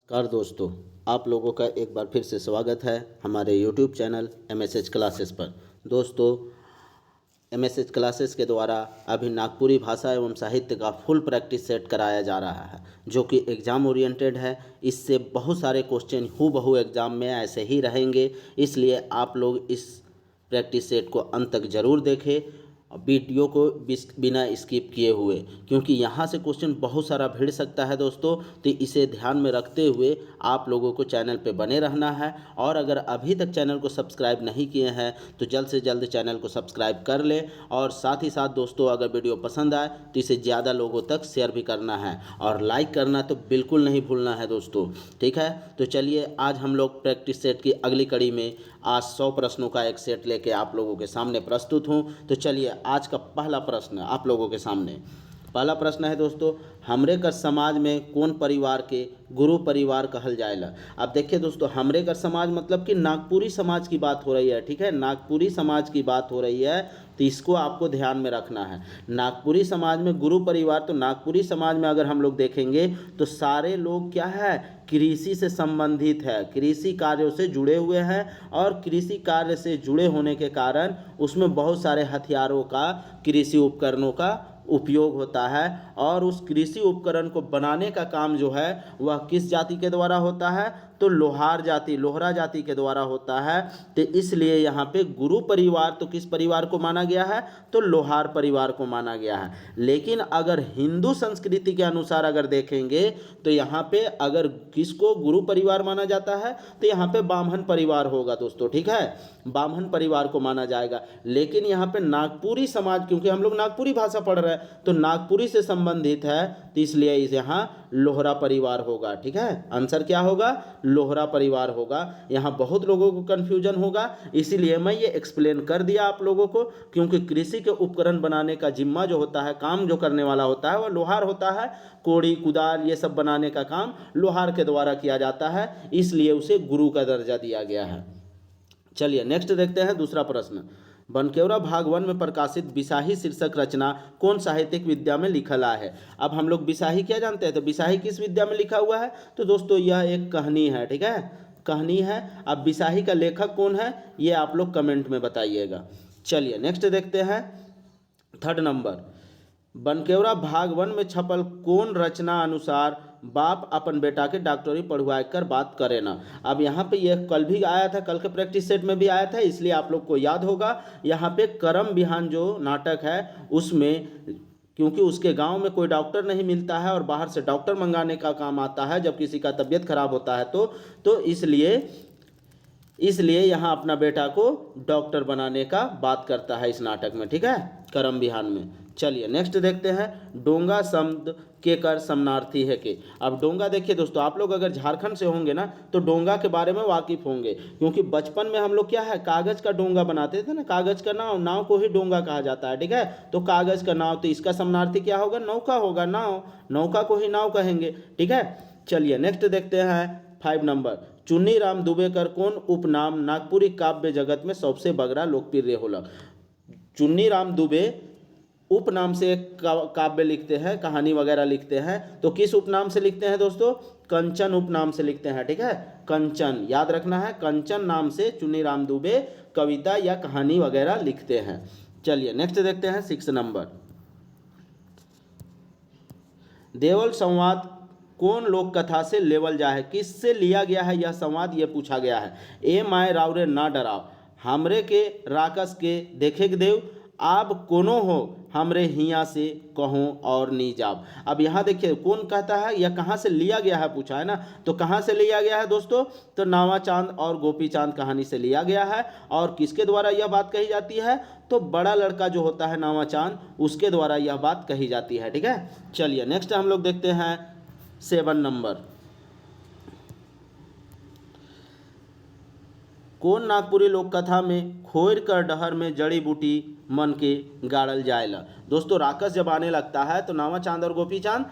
नमस्कार दोस्तों, आप लोगों का एक बार फिर से स्वागत है हमारे यूट्यूब चैनल MSH क्लासेस पर। दोस्तों, MSH क्लासेस के द्वारा अभी नागपुरी भाषा एवं साहित्य का फुल प्रैक्टिस सेट कराया जा रहा है, जो कि एग्ज़ाम ओरिएंटेड है। इससे बहुत सारे क्वेश्चन हूबहू एग्ज़ाम में ऐसे ही रहेंगे, इसलिए आप लोग इस प्रैक्टिस सेट को अंत तक ज़रूर देखें, वीडियो को बिना स्किप किए हुए, क्योंकि यहाँ से क्वेश्चन बहुत सारा भिड़ सकता है दोस्तों। तो इसे ध्यान में रखते हुए आप लोगों को चैनल पे बने रहना है। और अगर अभी तक चैनल को सब्सक्राइब नहीं किए हैं तो जल्द से जल्द चैनल को सब्सक्राइब कर लें। और साथ ही साथ दोस्तों, अगर वीडियो पसंद आए तो इसे ज़्यादा लोगों तक शेयर भी करना है और लाइक करना तो बिल्कुल नहीं भूलना है दोस्तों, ठीक है। तो चलिए, आज हम लोग प्रैक्टिस सेट की अगली कड़ी में आज 100 प्रश्नों का एक सेट लेके आप लोगों के सामने प्रस्तुत हूँ। तो चलिए, आज का पहला प्रश्न आप लोगों के सामने। पहला प्रश्न है दोस्तों, हमरे कर समाज में कौन परिवार के गुरु परिवार कहल जाएला। अब देखिए दोस्तों, हमरे कर समाज मतलब कि नागपुरी समाज की बात हो रही है, ठीक है। नागपुरी समाज की बात हो रही है, तो इसको आपको ध्यान में रखना है। नागपुरी समाज में गुरु परिवार, तो नागपुरी समाज में अगर हम लोग देखेंगे तो सारे लोग क्या है, कृषि से संबंधित है, कृषि कार्यों से जुड़े हुए हैं। और कृषि कार्य से जुड़े होने के कारण उसमें बहुत सारे हथियारों का, कृषि उपकरणों का उपयोग होता है। और उस कृषि उपकरण को बनाने का काम जो है वह किस जाति के द्वारा होता है, तो लोहार जाति, लोहरा जाति के द्वारा होता है। तो इसलिए यहाँ पे गुरु परिवार तो किस परिवार को माना गया है, तो लोहार परिवार को माना गया है। लेकिन अगर हिंदू संस्कृति के अनुसार अगर देखेंगे तो यहाँ पे अगर किसको गुरु परिवार माना जाता है तो यहाँ पे ब्राह्मण परिवार होगा दोस्तों, ठीक है। ब्राह्मण परिवार को माना जाएगा। लेकिन यहाँ पे नागपुरी समाज, क्योंकि हम लोग नागपुरी भाषा पढ़ रहे हैं तो नागपुरी से संबंधित है, तो इसलिए इस यहाँ लोहरा परिवार होगा, ठीक है। आंसर क्या होगा, लोहरा परिवार होगा। यहाँ बहुत लोगों को कन्फ्यूजन होगा, इसीलिए मैं ये एक्सप्लेन कर दिया आप लोगों को, क्योंकि कृषि के उपकरण बनाने का जिम्मा जो होता है, काम जो करने वाला होता है वह लोहार होता है। कोड़ी, कुदाल, ये सब बनाने का काम लोहार के द्वारा किया जाता है, इसलिए उसे गुरु का दर्जा दिया गया है। चलिए नेक्स्ट देखते हैं दूसरा प्रश्न। बनकेवरा भाग 1 में प्रकाशित बिसाही शीर्षक रचना कौन साहित्यिक विद्या में लिखल है। अब हम लोग बिसाही क्या जानते हैं, तो बिसाही किस विद्या में लिखा हुआ है, तो दोस्तों यह एक कहानी है, ठीक है, कहानी है। अब बिसाही का लेखक कौन है ये आप लोग कमेंट में बताइएगा। चलिए नेक्स्ट देखते हैं, थर्ड नंबर। बनकेवरा भाग 1 में छपल कौन रचना अनुसार बाप अपन बेटा के डॉक्टरी पढ़वाए कर बात करे ना। अब यहाँ पे यह कल भी आया था, कल के प्रैक्टिस सेट में भी आया था, इसलिए आप लोग को याद होगा। यहाँ पे करम बिहान जो नाटक है उसमें, क्योंकि उसके गांव में कोई डॉक्टर नहीं मिलता है और बाहर से डॉक्टर मंगाने का काम आता है जब किसी का तबीयत खराब होता है तो इसलिए यहाँ अपना बेटा को डॉक्टर बनाने का बात करता है इस नाटक में, ठीक है, करम बिहान में। चलिए नेक्स्ट देखते हैं, डोंगा शब्द के कर समानार्थी है के। अब डोंगा देखिए दोस्तों, आप लोग अगर झारखंड से होंगे ना तो डोंगा के बारे में वाकिफ होंगे, क्योंकि बचपन में हम लोग क्या है, कागज का डोंगा बनाते थे ना, कागज का नाव, नाव को ही डोंगा कहा जाता है, ठीक है। तो कागज का नाव, तो इसका समानार्थी क्या होगा, नौका होगा, नाव, नौका को ही नाव कहेंगे, ठीक है। चलिए नेक्स्ट देखते हैं 5 नंबर। चुन्नी राम दुबे कर कौन उपनाम नागपुरी काव्य जगत में सबसे बगरा लोकप्रिय होला। चुन्नी राम दुबे उपनाम से काव्य लिखते हैं, कहानी वगैरह लिखते हैं, तो किस उपनाम से लिखते हैं दोस्तों, कंचन उपनाम से लिखते हैं, ठीक है। कंचन याद रखना है, कंचन नाम से चुन्नी राम दुबे कविता या कहानी वगैरह लिखते हैं। चलिए नेक्स्ट देखते हैं 6 नंबर। देवल संवाद कौन लोक कथा से लेवल जा है, किससे लिया गया है यह संवाद, यह पूछा गया है। ए माय रावरे ना डराव, हमरे के राकस के देखे देव, आप कोनो हो हमरे हिया से कहो और नी जाब। अब यहाँ देखिए कौन कहता है, यह कहाँ से लिया गया है पूछा है ना, तो कहाँ से लिया गया है दोस्तों, तो नावा चांद और गोपी चांद कहानी से लिया गया है। और किसके द्वारा यह बात कही जाती है, तो बड़ा लड़का जो होता है नावा चांद, उसके द्वारा यह बात कही जाती है, ठीक है। चलिए नेक्स्ट हम लोग देखते हैं 7 नंबर। कौन नागपुरी लोक कथा में खोर कर डहर में जड़ी बूटी मन के गाड़ल जाएला। दोस्तों राकस जब आने लगता है तो नावा चांद और गोपी चांद,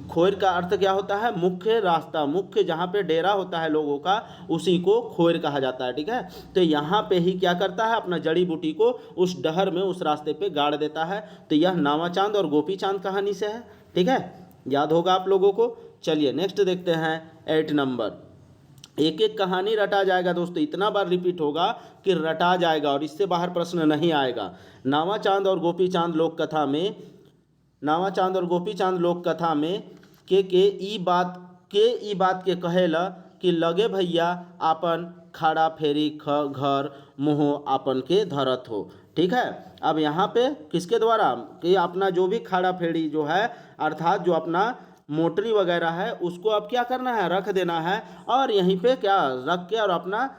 खोर का अर्थ क्या होता है, मुख्य रास्ता, मुख्य जहाँ पे डेरा होता है लोगों का उसी को खोर कहा जाता है, ठीक है। तो यहाँ पे ही क्या करता है, अपना जड़ी बूटी को उस डहर में, उस रास्ते पे गाड़ देता है। तो यह नावा चांद और गोपी चांद कहानी से है, ठीक है, याद होगा आप लोगों को। चलिए नेक्स्ट देखते हैं 8 नंबर। एक एक कहानी रटा जाएगा दोस्तों, इतना बार रिपीट होगा कि रटा जाएगा और इससे बाहर प्रश्न नहीं आएगा। नावा चांद और गोपी चांद लोक कथा में, नावा चांद और गोपी चांद लोक कथा में के ई बात के कहेला कि लगे भैया आपन खाड़ा फेरी घर मुँह आपन के धरत हो। ठीक है, अब यहाँ पे किसके द्वारा कि अपना जो भी खाड़ा फेरी जो है अर्थात जो अपना मोटरी वगैरह है उसको अब क्या करना है, रख देना है और यहीं पे क्या रख के और अपना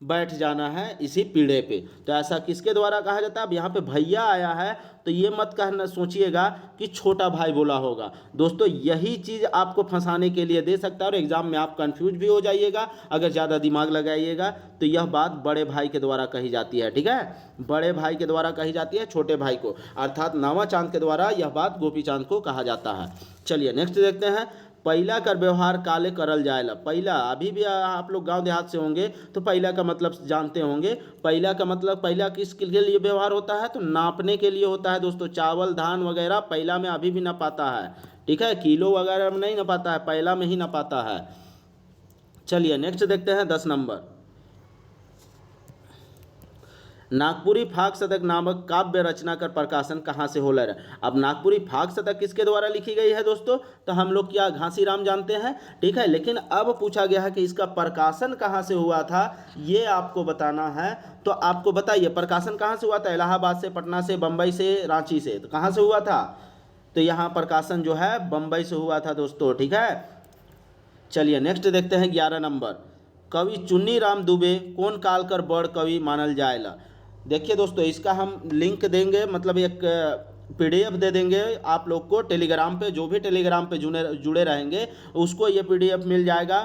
बैठ जाना है इसी पीढ़े पे। तो ऐसा किसके द्वारा कहा जाता है। अब यहाँ पे भैया आया है तो ये मत कहना सोचिएगा कि छोटा भाई बोला होगा। दोस्तों यही चीज़ आपको फंसाने के लिए दे सकता है और एग्जाम में आप कंफ्यूज भी हो जाइएगा अगर ज़्यादा दिमाग लगाइएगा। तो यह बात बड़े भाई के द्वारा कही जाती है। ठीक है, बड़े भाई के द्वारा कही जाती है छोटे भाई को, अर्थात नावा चांद के द्वारा यह बात गोपी चांद को कहा जाता है। चलिए नेक्स्ट देखते हैं। पहिला कर व्यवहार काले करल जाएला। पहिला, अभी भी आप लोग गांव देहात से होंगे तो पहिला का मतलब जानते होंगे। पहिला का मतलब पहिला किसके लिए व्यवहार होता है, तो नापने के लिए होता है दोस्तों। चावल धान वगैरह पहिला में अभी भी नपाता है। ठीक है, किलो वगैरह में नहीं नपाता है, पहिला में ही नपाता है। चलिए नेक्स्ट देखते हैं 10 नंबर। नागपुरी फाग शतक नामक काव्य रचना कर प्रकाशन कहाँ से होला है। अब नागपुरी फाग शतक किसके द्वारा लिखी गई है दोस्तों, तो हम लोग क्या घासीराम जानते हैं। ठीक है, लेकिन अब पूछा गया है कि इसका प्रकाशन कहाँ से हुआ था, ये आपको बताना है। तो आपको बताइए प्रकाशन कहाँ से हुआ था। इलाहाबाद से, पटना से, बम्बई से, रांची से, तो कहाँ से हुआ था, तो यहाँ प्रकाशन जो है बम्बई से हुआ था दोस्तों। ठीक है, चलिए नेक्स्ट देखते हैं 11 नंबर। कवि चुन्नी राम दुबे कौन काल कर बड़ कवि मानल जाएला। देखिए दोस्तों इसका हम लिंक देंगे, मतलब एक पीडीएफ दे देंगे आप लोग को टेलीग्राम पे। जो भी टेलीग्राम पे जुड़े रहेंगे उसको ये पीडीएफ मिल जाएगा।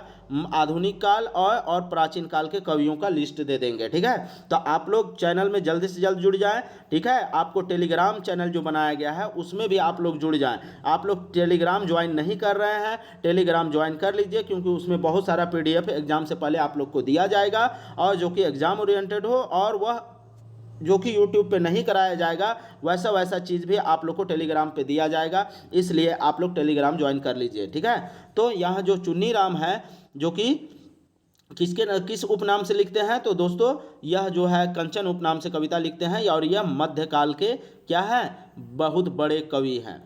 आधुनिक काल और प्राचीन काल के कवियों का लिस्ट दे देंगे। ठीक है, तो आप लोग चैनल में जल्दी से जल्द जुड़ जाएं। ठीक है, आपको टेलीग्राम चैनल जो बनाया गया है उसमें भी आप लोग जुड़ जाएं। आप लोग टेलीग्राम ज्वाइन नहीं कर रहे हैं, टेलीग्राम ज्वाइन कर लीजिए, क्योंकि उसमें बहुत सारा पीडीएफ एग्जाम से पहले आप लोग को दिया जाएगा और जो कि एग्जाम ओरिएंटेड हो, और वह जो कि यूट्यूब पे नहीं कराया जाएगा वैसा चीज़ भी आप लोग को टेलीग्राम पे दिया जाएगा। इसलिए आप लोग टेलीग्राम ज्वाइन कर लीजिए। ठीक है, तो यहाँ जो चुन्नी राम है जो कि किस उपनाम से लिखते हैं, तो दोस्तों यह जो है कंचन उपनाम से कविता लिखते हैं और यह मध्यकाल के क्या है, बहुत बड़े कवि हैं।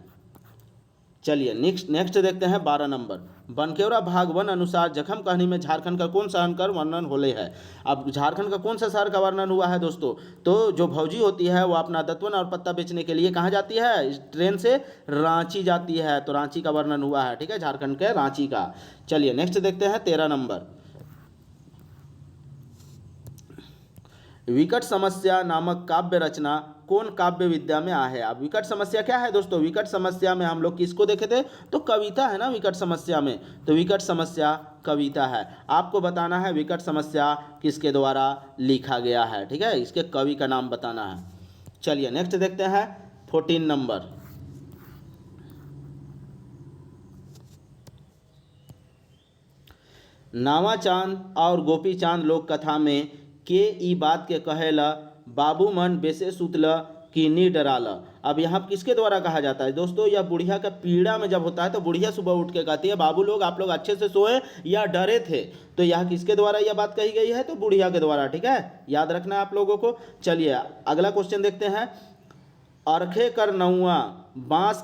चलिए नेक्स्ट देखते हैं 12 नंबर। बनकेवरा भाग 1 अनुसार जखम कहानी में झारखंड का कौन सा शहर का वर्णन होले है। अब झारखंड का कौन सा शहर का वर्णन हुआ है दोस्तों, तो जो भौजी होती है वो अपना दतवन और पत्ता बेचने के लिए कहाँ जाती है, ट्रेन से रांची जाती है, तो रांची का वर्णन हुआ है। ठीक है, झारखंड के रांची का। चलिए नेक्स्ट देखते हैं 13 नंबर। विकट समस्या नामक काव्य रचना कौन काव्य विद्या में आहे। अब विकट समस्या क्या है दोस्तों, विकट समस्या में हम लोग किसको देखे थे, तो कविता है ना विकट समस्या में, तो विकट समस्या कविता है। आपको बताना है विकट समस्या किसके द्वारा लिखा गया है। ठीक है, इसके कवि का नाम बताना है। चलिए नेक्स्ट देखते हैं 14 नंबर। नावा चांद और गोपी चांद लोक कथा में के ई बात के कहेला बाबू मन बेसे सुतला कि नी डराला। अब यहाँ किसके द्वारा कहा जाता है दोस्तों, यह बुढ़िया का पीड़ा में जब होता है तो बुढ़िया सुबह उठ के कहती है बाबू लोग आप लोग अच्छे से सोए या डरे थे। तो यह किसके द्वारा यह बात कही गई है, तो बुढ़िया के द्वारा। ठीक है, याद रखना है आप लोगों को। चलिए अगला क्वेश्चन देखते हैं। अरखे कर नौआ बाँस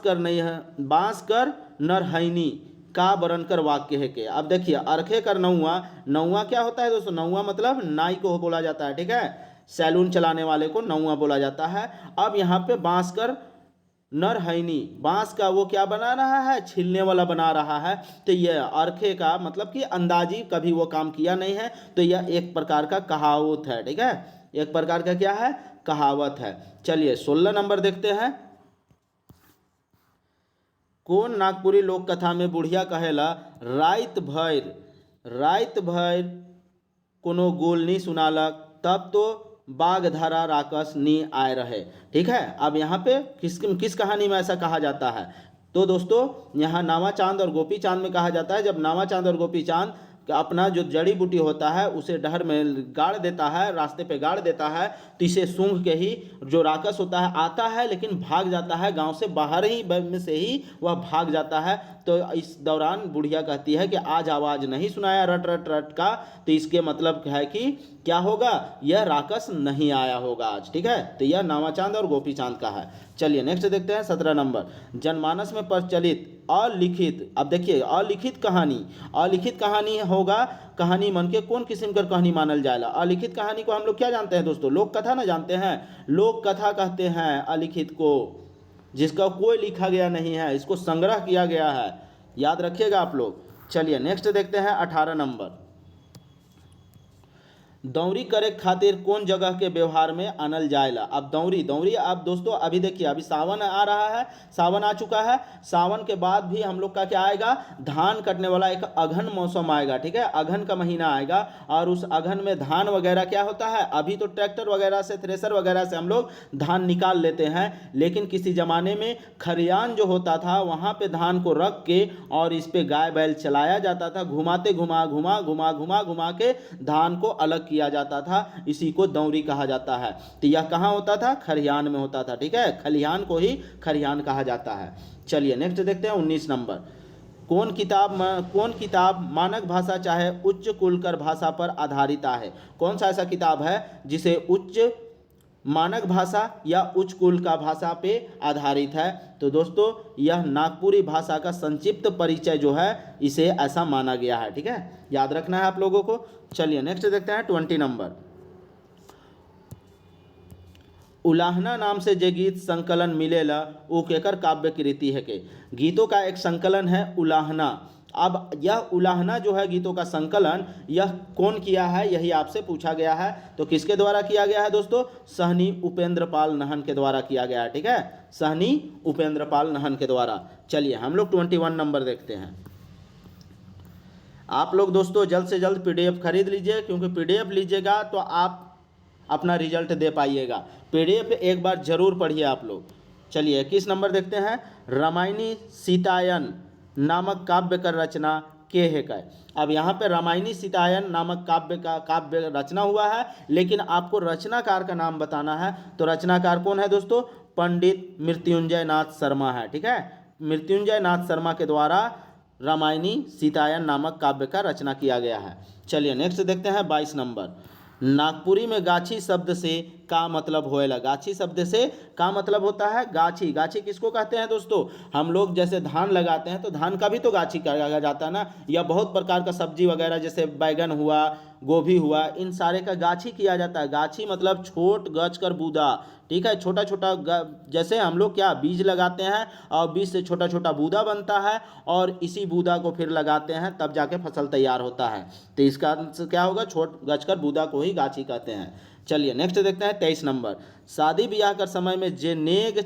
कर नरहैनी का बरन कर वाक्य है के। अब देखिए अरखे कर नौआ क्या होता है दोस्तों, नौआ मतलब नाई को बोला जाता है। ठीक है, सैलून चलाने वाले को नौआ बोला जाता है। अब यहाँ पे बाँस कर नरहैनी, बाँस का वो क्या बना रहा है, छीलने वाला बना रहा है। तो यह अरखे का मतलब कि अंदाजी कभी वो काम किया नहीं है, तो यह एक प्रकार का कहावत है। ठीक है, एक प्रकार का क्या है, कहावत है। चलिए 16 नंबर देखते हैं। कौन नागपुरी लोक कथा में बुढ़िया कहेला रात भर कोनो गोल नहीं सुनालक तब तो बाघ धरा राकस नी आए रहे। ठीक है, अब यहाँ पे किस कहानी में ऐसा कहा जाता है, तो दोस्तों यहाँ नावा चांद और गोपी चांद में कहा जाता है। जब नावा चांद और गोपी चांद कि अपना जो जड़ी बूटी होता है उसे डहर में गाड़ देता है, रास्ते पे गाड़ देता है, तो इसे सूंघ के ही जो राक्षस होता है आता है, लेकिन भाग जाता है, गांव से बाहर ही में से ही वह भाग जाता है। तो इस दौरान बुढ़िया कहती है कि आज आवाज़ नहीं सुनाया रट रट रट का, तो इसके मतलब है कि क्या होगा, यह राक्षस नहीं आया होगा आज। ठीक है, तो यह नामाचांद और गोपी चांद का है। चलिए नेक्स्ट देखते हैं 17 नंबर, जनमानस में प्रचलित अलिखित। अब देखिए अलिखित कहानी होगा, कहानी मन के कौन किस्म कर कहानी मानल जाएगा। अलिखित कहानी को हम लोग क्या जानते हैं दोस्तों, लोक कथा ना जानते हैं, लोक कथा कहते हैं अलिखित को, जिसका कोई लिखा गया नहीं है, इसको संग्रह किया गया है, याद रखिएगा आप लोग। चलिए नेक्स्ट देखते हैं 18 नंबर, दौरी करे खातिर कौन जगह के व्यवहार में आनल जाएला। अब दौरी आप दोस्तों अभी देखिए, अभी सावन आ रहा है, सावन आ चुका है, सावन के बाद भी हम लोग का क्या आएगा, धान कटने वाला एक अगहन मौसम आएगा। ठीक है, अगहन का महीना आएगा, और उस अगहन में धान वगैरह क्या होता है, अभी तो ट्रैक्टर वगैरह से, थ्रेसर वगैरह से हम लोग धान निकाल लेते हैं, लेकिन किसी ज़माने में खरियान जो होता था वहाँ पर धान को रख के और इस पर गाय बैल चलाया जाता था, घुमाते घुमा के धान को अलग किया जाता था, इसी को दौरी कहा जाता है। तो यह कहाँ होता था, खलिहान में होता था। ठीक है, खलिहान को ही खलिहान कहा जाता है। चलिए नेक्स्ट देखते हैं 19 नंबर, कौन किताब मानक भाषा चाहे उच्च कुलकर भाषा पर आधारित है। कौन सा ऐसा किताब है जिसे उच्च मानक भाषा या उच्च कुल का भाषा पे आधारित है। तो दोस्तों यह नागपुरी भाषा का संक्षिप्त परिचय जो है, इसे ऐसा माना गया है। ठीक है, याद रखना है आप लोगों को। चलिए नेक्स्ट देखते हैं 20 नंबर, उलाहना नाम से जे गीत संकलन मिलेला उ केकर काव्य कृति है के। गीतों का एक संकलन है उलाहना। अब यह उलाहना जो है गीतों का संकलन, यह कौन किया है, यही आपसे पूछा गया है। तो किसके द्वारा किया गया है दोस्तों, सहनी उपेंद्र पाल नहन के द्वारा किया गया है। ठीक है, सहनी उपेंद्र पाल नहन के द्वारा। चलिए हम लोग 21 नंबर देखते हैं। आप लोग दोस्तों जल्द से जल्द पीडीएफ खरीद लीजिए, क्योंकि पीडीएफ लीजिएगा तो आप अपना रिजल्ट दे पाइएगा। पीडीएफ एक बार जरूर पढ़िए आप लोग। चलिए 21 नंबर देखते हैं, रामायणी सीतायन नामक काव्य का रचना के है का। अब यहाँ पे रामायणी सीतायन नामक काव्य रचना हुआ है, लेकिन आपको रचनाकार का नाम बताना है। तो रचनाकार कौन है दोस्तों, पंडित मृत्युंजय नाथ शर्मा है। ठीक है, मृत्युंजय नाथ शर्मा के द्वारा रामायणी सीतायन नामक काव्य का रचना किया गया है। चलिए नेक्स्ट देखते हैं 22 नंबर, नागपुरी में गाछी शब्द से का मतलब होएला। गाछी शब्द से का मतलब होता है गाछी। गाछी किसको कहते हैं दोस्तों, हम लोग जैसे धान लगाते हैं तो धान का भी तो गाछी कहा जाता है ना, या बहुत प्रकार का सब्जी वगैरह जैसे बैगन हुआ, गोभी हुआ, इन सारे का गाछी किया जाता है। गाछी मतलब छोट गच कर बूदा। ठीक है, छोटा छोटा जैसे हम लोग क्या बीज लगाते हैं और बीज से छोटा छोटा बूदा बनता है, और इसी बूदा को फिर लगाते हैं, तब जाके फसल तैयार होता है। तो इसका क्या होगा, छोट गच कर बूदा को ही गाछी कहते हैं। चलिए नेक्स्ट देखते हैं 23 नंबर, शादी ब्याह कर समय में जे नेग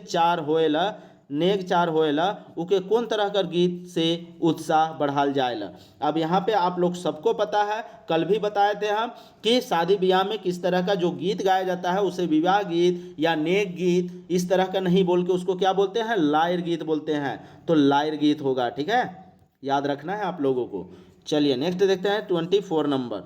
चार होएला उके कौन तरह कर गीत से उत्साह बढ़ाल जाएला। अब यहाँ पे आप लोग सबको पता है, कल भी बताए थे हम कि शादी ब्याह में किस तरह का जो गीत गाया जाता है उसे विवाह गीत या नेक गीत इस तरह का नहीं बोल के उसको क्या बोलते हैं, लायर गीत बोलते हैं। तो लायर गीत होगा। ठीक है, याद रखना है आप लोगों को। चलिए नेक्स्ट देखते हैं 24 नंबर,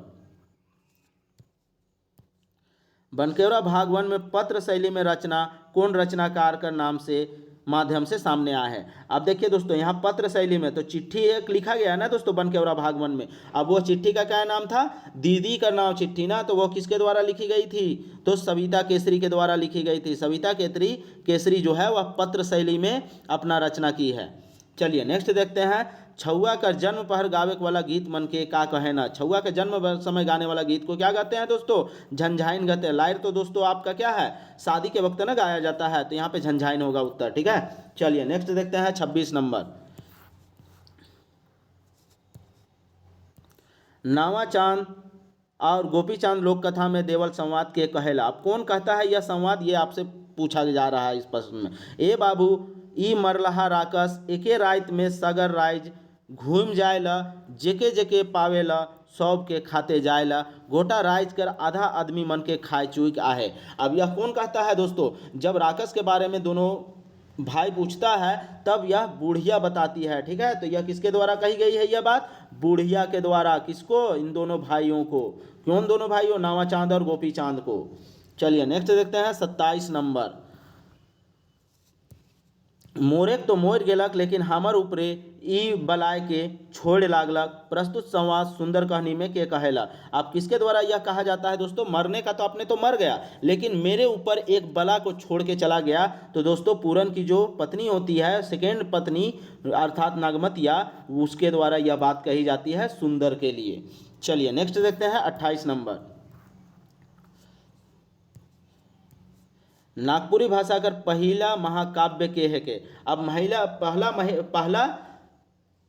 बनकेवरा भागवन में पत्र शैली में रचना कौन रचनाकार का नाम से माध्यम से सामने आया है। अब देखिए दोस्तों यहाँ पत्र शैली में तो चिट्ठी एक लिखा गया है ना दोस्तों बनकेवरा भागवन में। अब वो चिट्ठी का क्या नाम था, दीदी का नाम चिट्ठी ना, तो वो किसके द्वारा लिखी गई थी, तो सविता केसरी के द्वारा लिखी गई थी। सविता केसरी जो है वह पत्र शैली में अपना रचना की है। चलिए नेक्स्ट देखते हैं, छुआ का जन्म पहर गावे वाला गीत मन के का कहे ना। छुआ के जन्म समय गाने वाला गीत को क्या कहते हैं दोस्तों, झंझाइन कहते हैं। लायर तो दोस्तों आपका क्या है, शादी के वक्त ना गाया जाता है, तो यहाँ पे झंझाइन होगा उत्तर। ठीक है, चलिए नेक्स्ट देखते हैं 26 नंबर, नावा चांद और गोपी चांद लोक कथा में देवल संवाद के कहेला। अब कौन कहता है यह संवाद, ये आपसे पूछा जा रहा है इस प्रश्न में। ए बाबू ई मरलहा राकस एके रात में सगर राइज घूम जाएला, जेके जेके पावेला सब के खाते जाएला, गोटा राइज कर आधा आदमी मन के खाए चुक आहे। अब यह कौन कहता है दोस्तों, जब राकस के बारे में दोनों भाई पूछता है तब यह बुढ़िया बताती है। ठीक है, तो यह किसके द्वारा कही गई है यह बात? बुढ़िया के द्वारा। किसको? इन दोनों भाइयों को। कौन दोनों भाइयों? नावा चांद और गोपी चांद को। चलिए नेक्स्ट देखते हैं 27 नंबर। मोरेक तो मोर गेलक लेकिन हमर ऊपरे ई बलाय के छोड़ लागलक। प्रस्तुत संवाद सुंदर कहानी में के कहेला। अब किसके द्वारा यह कहा जाता है दोस्तों? मरने का तो अपने तो मर गया, लेकिन मेरे ऊपर एक बला को छोड़ के चला गया। तो दोस्तों पूरन की जो पत्नी होती है, सेकेंड पत्नी अर्थात नागमतिया, उसके द्वारा यह बात कही जाती है सुंदर के लिए। चलिए नेक्स्ट देखते हैं 28 नंबर। नागपुरी भाषा कर पहला महाकाव्य के है के। अब पहला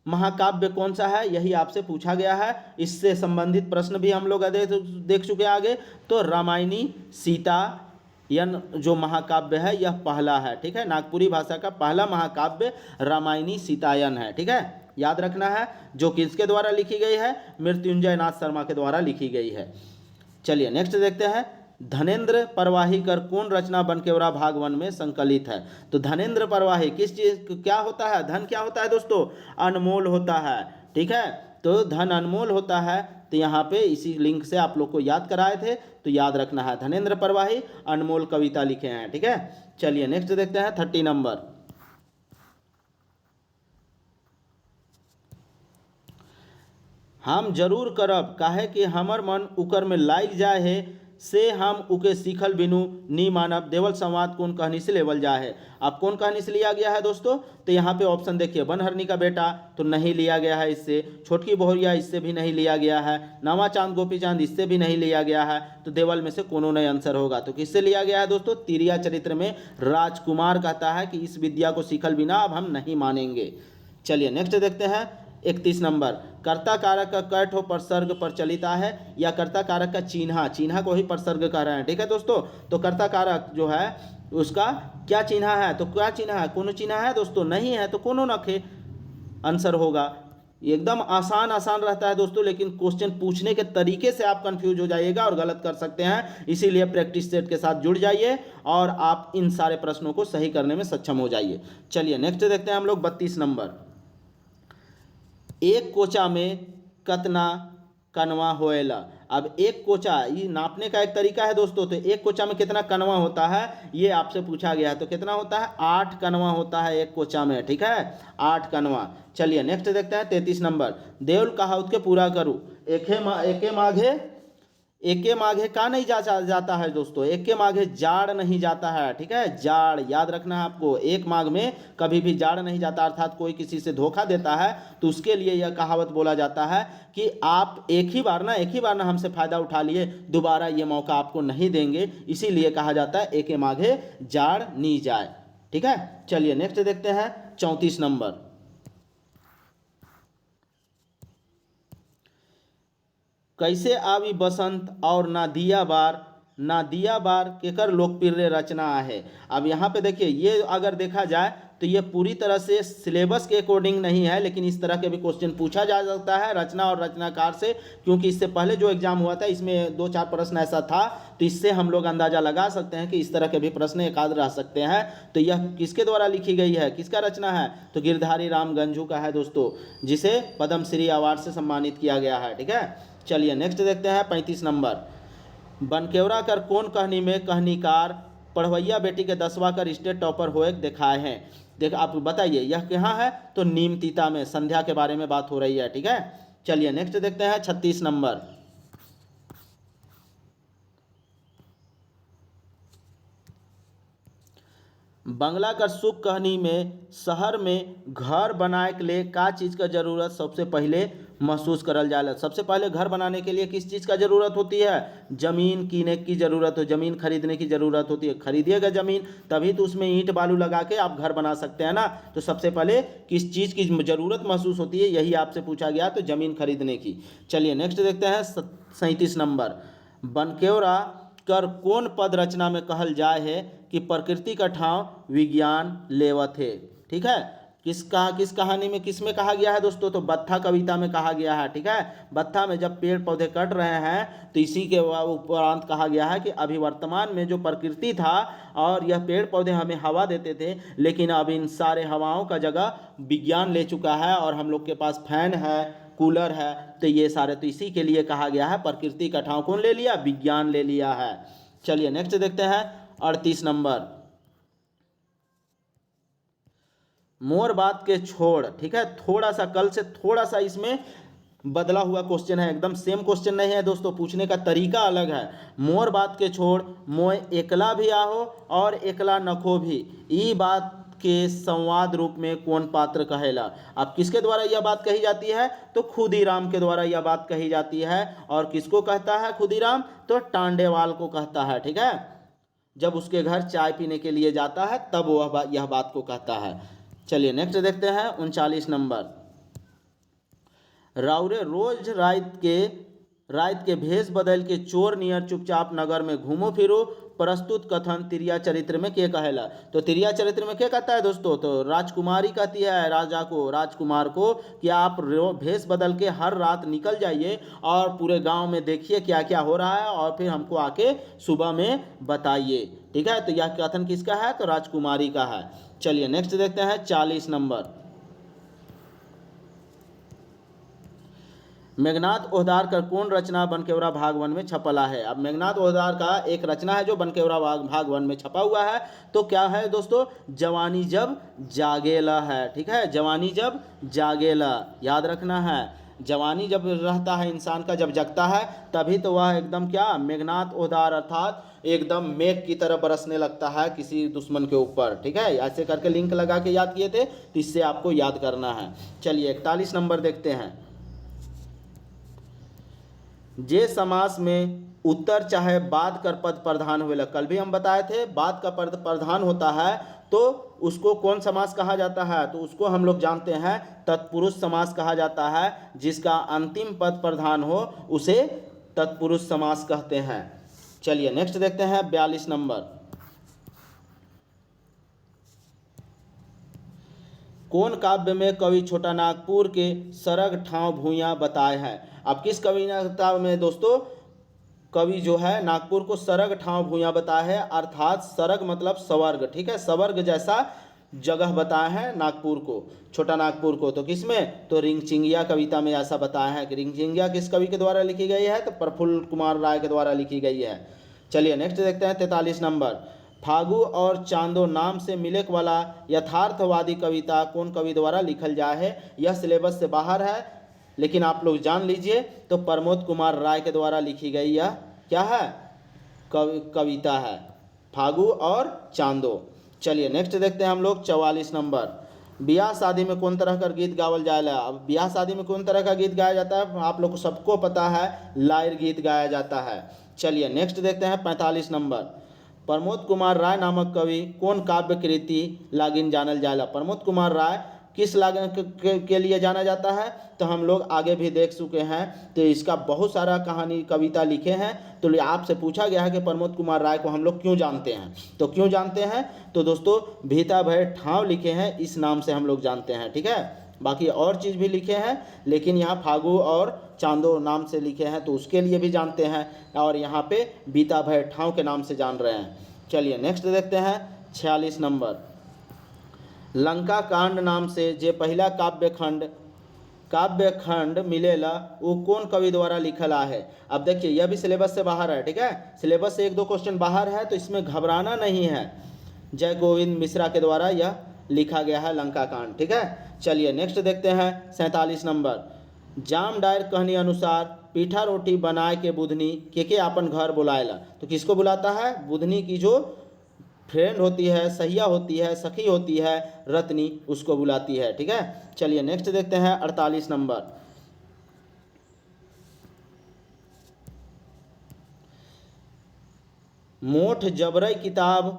महाकाव्य कौन सा है, यही आपसे पूछा गया है। इससे संबंधित प्रश्न भी हम लोग देख चुके हैं आगे। तो रामायणी सीतायन जो महाकाव्य है यह पहला है। ठीक है, नागपुरी भाषा का पहला महाकाव्य रामायणी सीतायन है। ठीक है, याद रखना है। जो किसके द्वारा लिखी गई है? मृत्युंजय नाथ शर्मा के द्वारा लिखी गई है। चलिए नेक्स्ट देखते हैं। धनेन्द्र परवाही कर कौन रचना बनकेवरा भाग 1 में संकलित है? तो धनेन्द्र परवाही किस चीज क्या होता है? धन क्या होता है दोस्तों? अनमोल होता है। ठीक है, तो धन अनमोल होता है। तो यहाँ पे इसी लिंक से आप लोग को याद कराए थे, तो याद रखना है। धनेन्द्र परवाही अनमोल कविता लिखे हैं। ठीक है, चलिए नेक्स्ट देखते हैं 30 नंबर। हम जरूर करब काहे कि हमर मन उकर में लाग जाए है से हम उके सीखल बिनु नी मानब। देवल संवाद कौन कहानी से लेवल जाए है? अब कौन कहानी से लिया गया है दोस्तों? तो यहाँ पे ऑप्शन देखिए। बनहरनी का बेटा तो नहीं लिया गया है इससे। छोटकी बहुरिया इससे भी नहीं लिया गया है। नावा चांद गोपी चांद इससे भी नहीं लिया गया है। तो देवल में से कोनो नहीं आंसर होगा। तो किससे लिया गया है दोस्तों? तिरिया चरित्र में राजकुमार कहता है कि इस विद्या को सीखल बिना अब हम नहीं मानेंगे। चलिए नेक्स्ट देखते हैं 31 नंबर। कर्ता कारक का कै ठो प्रसर्ग प्रचलिता है या कर्ता कारक का चिन्हा को ही प्रसर्ग कह रहे हैं। ठीक है दोस्तों, तो कर्ता कारक जो है उसका क्या चिन्हा है? तो क्या चिन्हा है? कोनो चिन्हा है दोस्तों? नहीं है, तो कोनो नखे आंसर होगा। एकदम आसान रहता है दोस्तों, लेकिन क्वेश्चन पूछने के तरीके से आप कंफ्यूज हो जाइएगा और गलत कर सकते हैं। इसीलिए प्रैक्टिस सेट के साथ जुड़ जाइए और आप इन सारे प्रश्नों को सही करने में सक्षम हो जाइए। चलिए नेक्स्ट देखते हैं हम लोग 32 नंबर। एक कोचा में कतना कनवा होएला। अब एक कोचा ये नापने का एक तरीका है दोस्तों। तो एक कोचा में कितना कनवा होता है ये आपसे पूछा गया है। तो कितना होता है? 8 कनवा होता है एक कोचा में। ठीक है, 8 कनवा। चलिए नेक्स्ट देखते हैं 33 नंबर। देवल कहावत के पूरा करूँ। एक के माघे का नहीं जाता है दोस्तों? एक के माघे जाड़ नहीं जाता है। ठीक है, जाड़ याद रखना है आपको। एक माघ में कभी भी जाड़ नहीं जाता, अर्थात कोई किसी से धोखा देता है तो उसके लिए यह कहावत बोला जाता है कि आप एक ही बार ना हमसे फ़ायदा उठा लिए, दोबारा ये मौका आपको नहीं देंगे। इसीलिए कहा जाता है एक के माघे जाड़ नहीं जाए। ठीक है, चलिए नेक्स्ट देखते हैं 34 नंबर। कैसे आवी बसंत और ना दिया बार केकर लोकप्रिय रचना है। अब यहाँ पे देखिए, ये अगर देखा जाए तो ये पूरी तरह से सिलेबस के अकॉर्डिंग नहीं है, लेकिन इस तरह के भी क्वेश्चन पूछा जा सकता है रचना और रचनाकार से, क्योंकि इससे पहले जो एग्जाम हुआ था इसमें 2-4 प्रश्न ऐसा था। तो इससे हम लोग अंदाजा लगा सकते हैं कि इस तरह के भी प्रश्न एक आध रह सकते हैं। तो यह किसके द्वारा लिखी गई है, किसका रचना है? तो गिरधारी राम गंजू का है दोस्तों, जिसे पद्मश्री अवार्ड से सम्मानित किया गया है। ठीक है, चलिए नेक्स्ट देखते हैं 35 नंबर। बनकेवरा कर कौन कहानी में कहानीकार पढ़वैया बेटी के 10वां कर स्टेट टॉपर होए दिखाए हैं। देख आप बताइए यह कहाँ है? तो नीम तीता में संध्या के बारे में बात हो रही है। ठीक है, चलिए नेक्स्ट देखते हैं 36 नंबर। बंगला का सुख कहानी में शहर में घर बनाए के लिए का चीज़ का जरूरत सबसे पहले महसूस करल जाला। सबसे पहले घर बनाने के लिए किस चीज़ का ज़रूरत होती है? ज़मीन कीने की ज़रूरत हो, ज़मीन खरीदने की ज़रूरत होती है। खरीदिएगा ज़मीन तभी तो उसमें ईंट बालू लगा के आप घर बना सकते हैं ना। तो सबसे पहले किस चीज़ की ज़रूरत महसूस होती है, यही आपसे पूछा गया, तो ज़मीन खरीदने की। चलिए नेक्स्ट देखते हैं 37 नंबर। बनकेवरा कर कौन पद रचना में कहल जाए है कि प्रकृति का ठाव विज्ञान लेवत है। ठीक है, किस कहानी में किस में कहा गया है दोस्तों? तो बत्था कविता में कहा गया है। ठीक है, बत्था में जब पेड़ पौधे कट रहे हैं तो इसी के उपरांत कहा गया है कि अभी वर्तमान में जो प्रकृति था और यह पेड़ पौधे हमें हवा देते थे, लेकिन अब इन सारे हवाओं का जगह विज्ञान ले चुका है और हम लोग के पास फैन है, कूलर है, तो ये सारे तो इसी के लिए कहा गया है। प्रकृति का ठाव कौन ले लिया? विज्ञान ले लिया है। चलिए नेक्स्ट देखते हैं 38 नंबर, मोर बात के छोड़। ठीक है, थोड़ा सा कल से थोड़ा सा इसमें बदला हुआ क्वेश्चन है, एकदम सेम क्वेश्चन नहीं है दोस्तों, पूछने का तरीका अलग है। मोर बात के छोड़ मोय एकला भी आहो और एकला नखो भी, ई बात के संवाद रूप में कौन पात्र कहेला। अब किसके द्वारा यह बात कही जाती है? तो खुदीराम के द्वारा यह बात कही जाती है। और किसको कहता है खुदीराम? तो टांडेवाल को कहता है। ठीक है, जब उसके घर चाय पीने के लिए जाता है तब वह यह बात को कहता है। चलिए नेक्स्ट देखते हैं 39 नंबर, राउरे रोज रात के भेष बदल के चोर नियर चुपचाप नगर में घूमो फिरो, प्रस्तुत कथन तिरिया चरित्र में के कहेला। तो तिरिया चरित्र में क्या कहता है दोस्तों? तो राजकुमारी कहती है राजा को, राजकुमार को, कि आप भेष बदल के हर रात निकल जाइए और पूरे गांव में देखिए क्या क्या हो रहा है और फिर हमको आके सुबह में बताइए। ठीक है, तो यह कथन किसका है? तो राजकुमारी का है। चलिए नेक्स्ट देखते हैं 40 नंबर, मेघनाथ ओहदार का कौन रचना बनकेवरा भाग 1 में छपला है? अब मेघनाथ ओहदार का एक रचना है जो बनकेवरा भाग 1 में छपा हुआ है। तो क्या है दोस्तों? जवानी जब जागेला है। ठीक है, जवानी जब जागेला, याद रखना है। जवानी जब रहता है इंसान का, जब जगता है, तभी तो वह एकदम क्या मेघनाथ ओहदार अर्थात एकदम मेघ की तरह बरसने लगता है किसी दुश्मन के ऊपर। ठीक है, ऐसे करके लिंक लगा के याद किए थे, तो इससे आपको याद करना है। चलिए 41 नंबर देखते हैं, जे समास में उत्तर चाहे बाद कर पद प्रधान हुए। कल भी हम बताए थे बाद का पद प्रधान होता है तो उसको कौन समास कहा जाता है? तो उसको हम लोग जानते हैं तत्पुरुष समास कहा जाता है। जिसका अंतिम पद प्रधान हो उसे तत्पुरुष समास कहते हैं। चलिए नेक्स्ट देखते हैं 42 नंबर, कौन काव्य में कवि छोटा नागपुर के सरग ठाव भूया बताए हैं? अब किस कविता में दोस्तों कवि जो है नागपुर को सरग ठाव भूया बताया है, अर्थात सरग मतलब स्वर्ग। ठीक है, स्वर्ग जैसा जगह बताया है नागपुर को, छोटा नागपुर को। तो किसमें? तो रिंगचिंगिया कविता में ऐसा बताया है कि रिंगचिंगिया किस कवि के द्वारा लिखी गई है? तो प्रफुल्ल कुमार राय के द्वारा लिखी गई है। चलिए नेक्स्ट देखते हैं 43 नंबर, फागु और चांदो नाम से मिलक वाला यथार्थवादी कविता कौन कवि द्वारा लिखल जाए है? यह सिलेबस से बाहर है लेकिन आप लोग जान लीजिए, तो प्रमोद कुमार राय के द्वारा लिखी गई यह क्या है? कविता है, फागु और चांदो। चलिए नेक्स्ट देखते हैं हम लोग 44 नंबर, ब्याह शादी में कौन तरह का गीत गावल जाएगा? अब ब्याह शादी में कौन तरह का गीत गाया जाता है? आप लोग को सबको पता है, लायर गीत गाया जाता है। चलिए नेक्स्ट देखते हैं 45 नंबर, प्रमोद कुमार राय नामक कवि कौन काव्य कृति लागिन जानल जाएगा? प्रमोद कुमार राय किस लागन के लिए जाना जाता है? तो हम लोग आगे भी देख चुके हैं, तो इसका बहुत सारा कहानी कविता लिखे हैं। तो आपसे पूछा गया है कि प्रमोद कुमार राय को हम लोग क्यों जानते हैं? तो क्यों जानते हैं? तो दोस्तों भीता भय ठाव लिखे हैं, इस नाम से हम लोग जानते हैं। ठीक है, बाकी और चीज़ भी लिखे हैं लेकिन यहाँ फागु और चांदो नाम से लिखे हैं तो उसके लिए भी जानते हैं, और यहाँ पे बीता भय ठाव के नाम से जान रहे हैं। चलिए नेक्स्ट देखते हैं 46 नंबर, लंका कांड नाम से जे पहला काव्य खंड मिलेला वो कौन कवि द्वारा लिखला है? अब देखिए यह भी सिलेबस से बाहर है। ठीक है, सिलेबस से 1-2 क्वेश्चन बाहर है तो इसमें घबराना नहीं है। जय गोविंद मिश्रा के द्वारा यह लिखा गया है लंका कांड। ठीक है, चलिए नेक्स्ट देखते हैं 47 नंबर, जाम डायर कहनी अनुसार पीठा रोटी बनाए के बुधनी के अपन घर बुलाएला। तो किसको बुलाता है? बुधनी की जो फ्रेंड होती है, सहिया होती है, सखी होती है, रत्नी, उसको बुलाती है। ठीक है, चलिए नेक्स्ट देखते हैं 48 नंबर, मोठ जबरई किताब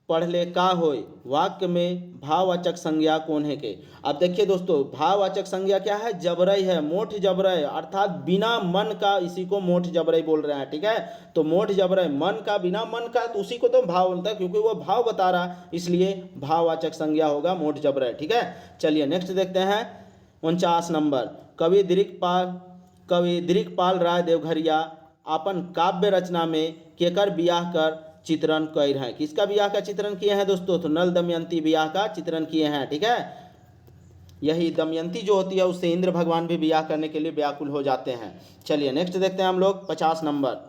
पढ़ले का होय, वाक्य में भाववाचक संज्ञा कौन है के। अब देखिए दोस्तों, भाववाचक संज्ञा क्या है, जबरई है, मोठ जबरई, अर्थात बिना मन का, इसी को मोठ जबरई बोल रहे हैं। ठीक है, तो मोठ जबरई, मन का, बिना मन का, तो उसी को तो भाव बोलता है, क्योंकि वो भाव बता रहा, इसलिए भाववाचक संज्ञा होगा मोठ जबरई। ठीक है, चलिए नेक्स्ट देखते हैं 49 नंबर। कवि दिलीपपाल राय देवघरिया अपन काव्य रचना में केकर बियाह कर चित्रण कर हैं। किसका बियाह का चित्रण किए हैं दोस्तों, तो नल दमयंती बियाह का चित्रण किए हैं। ठीक है, यही दमयंती जो होती है उससे इंद्र भगवान भी बियाह करने के लिए व्याकुल हो जाते हैं। चलिए नेक्स्ट देखते हैं हम लोग 50 नंबर।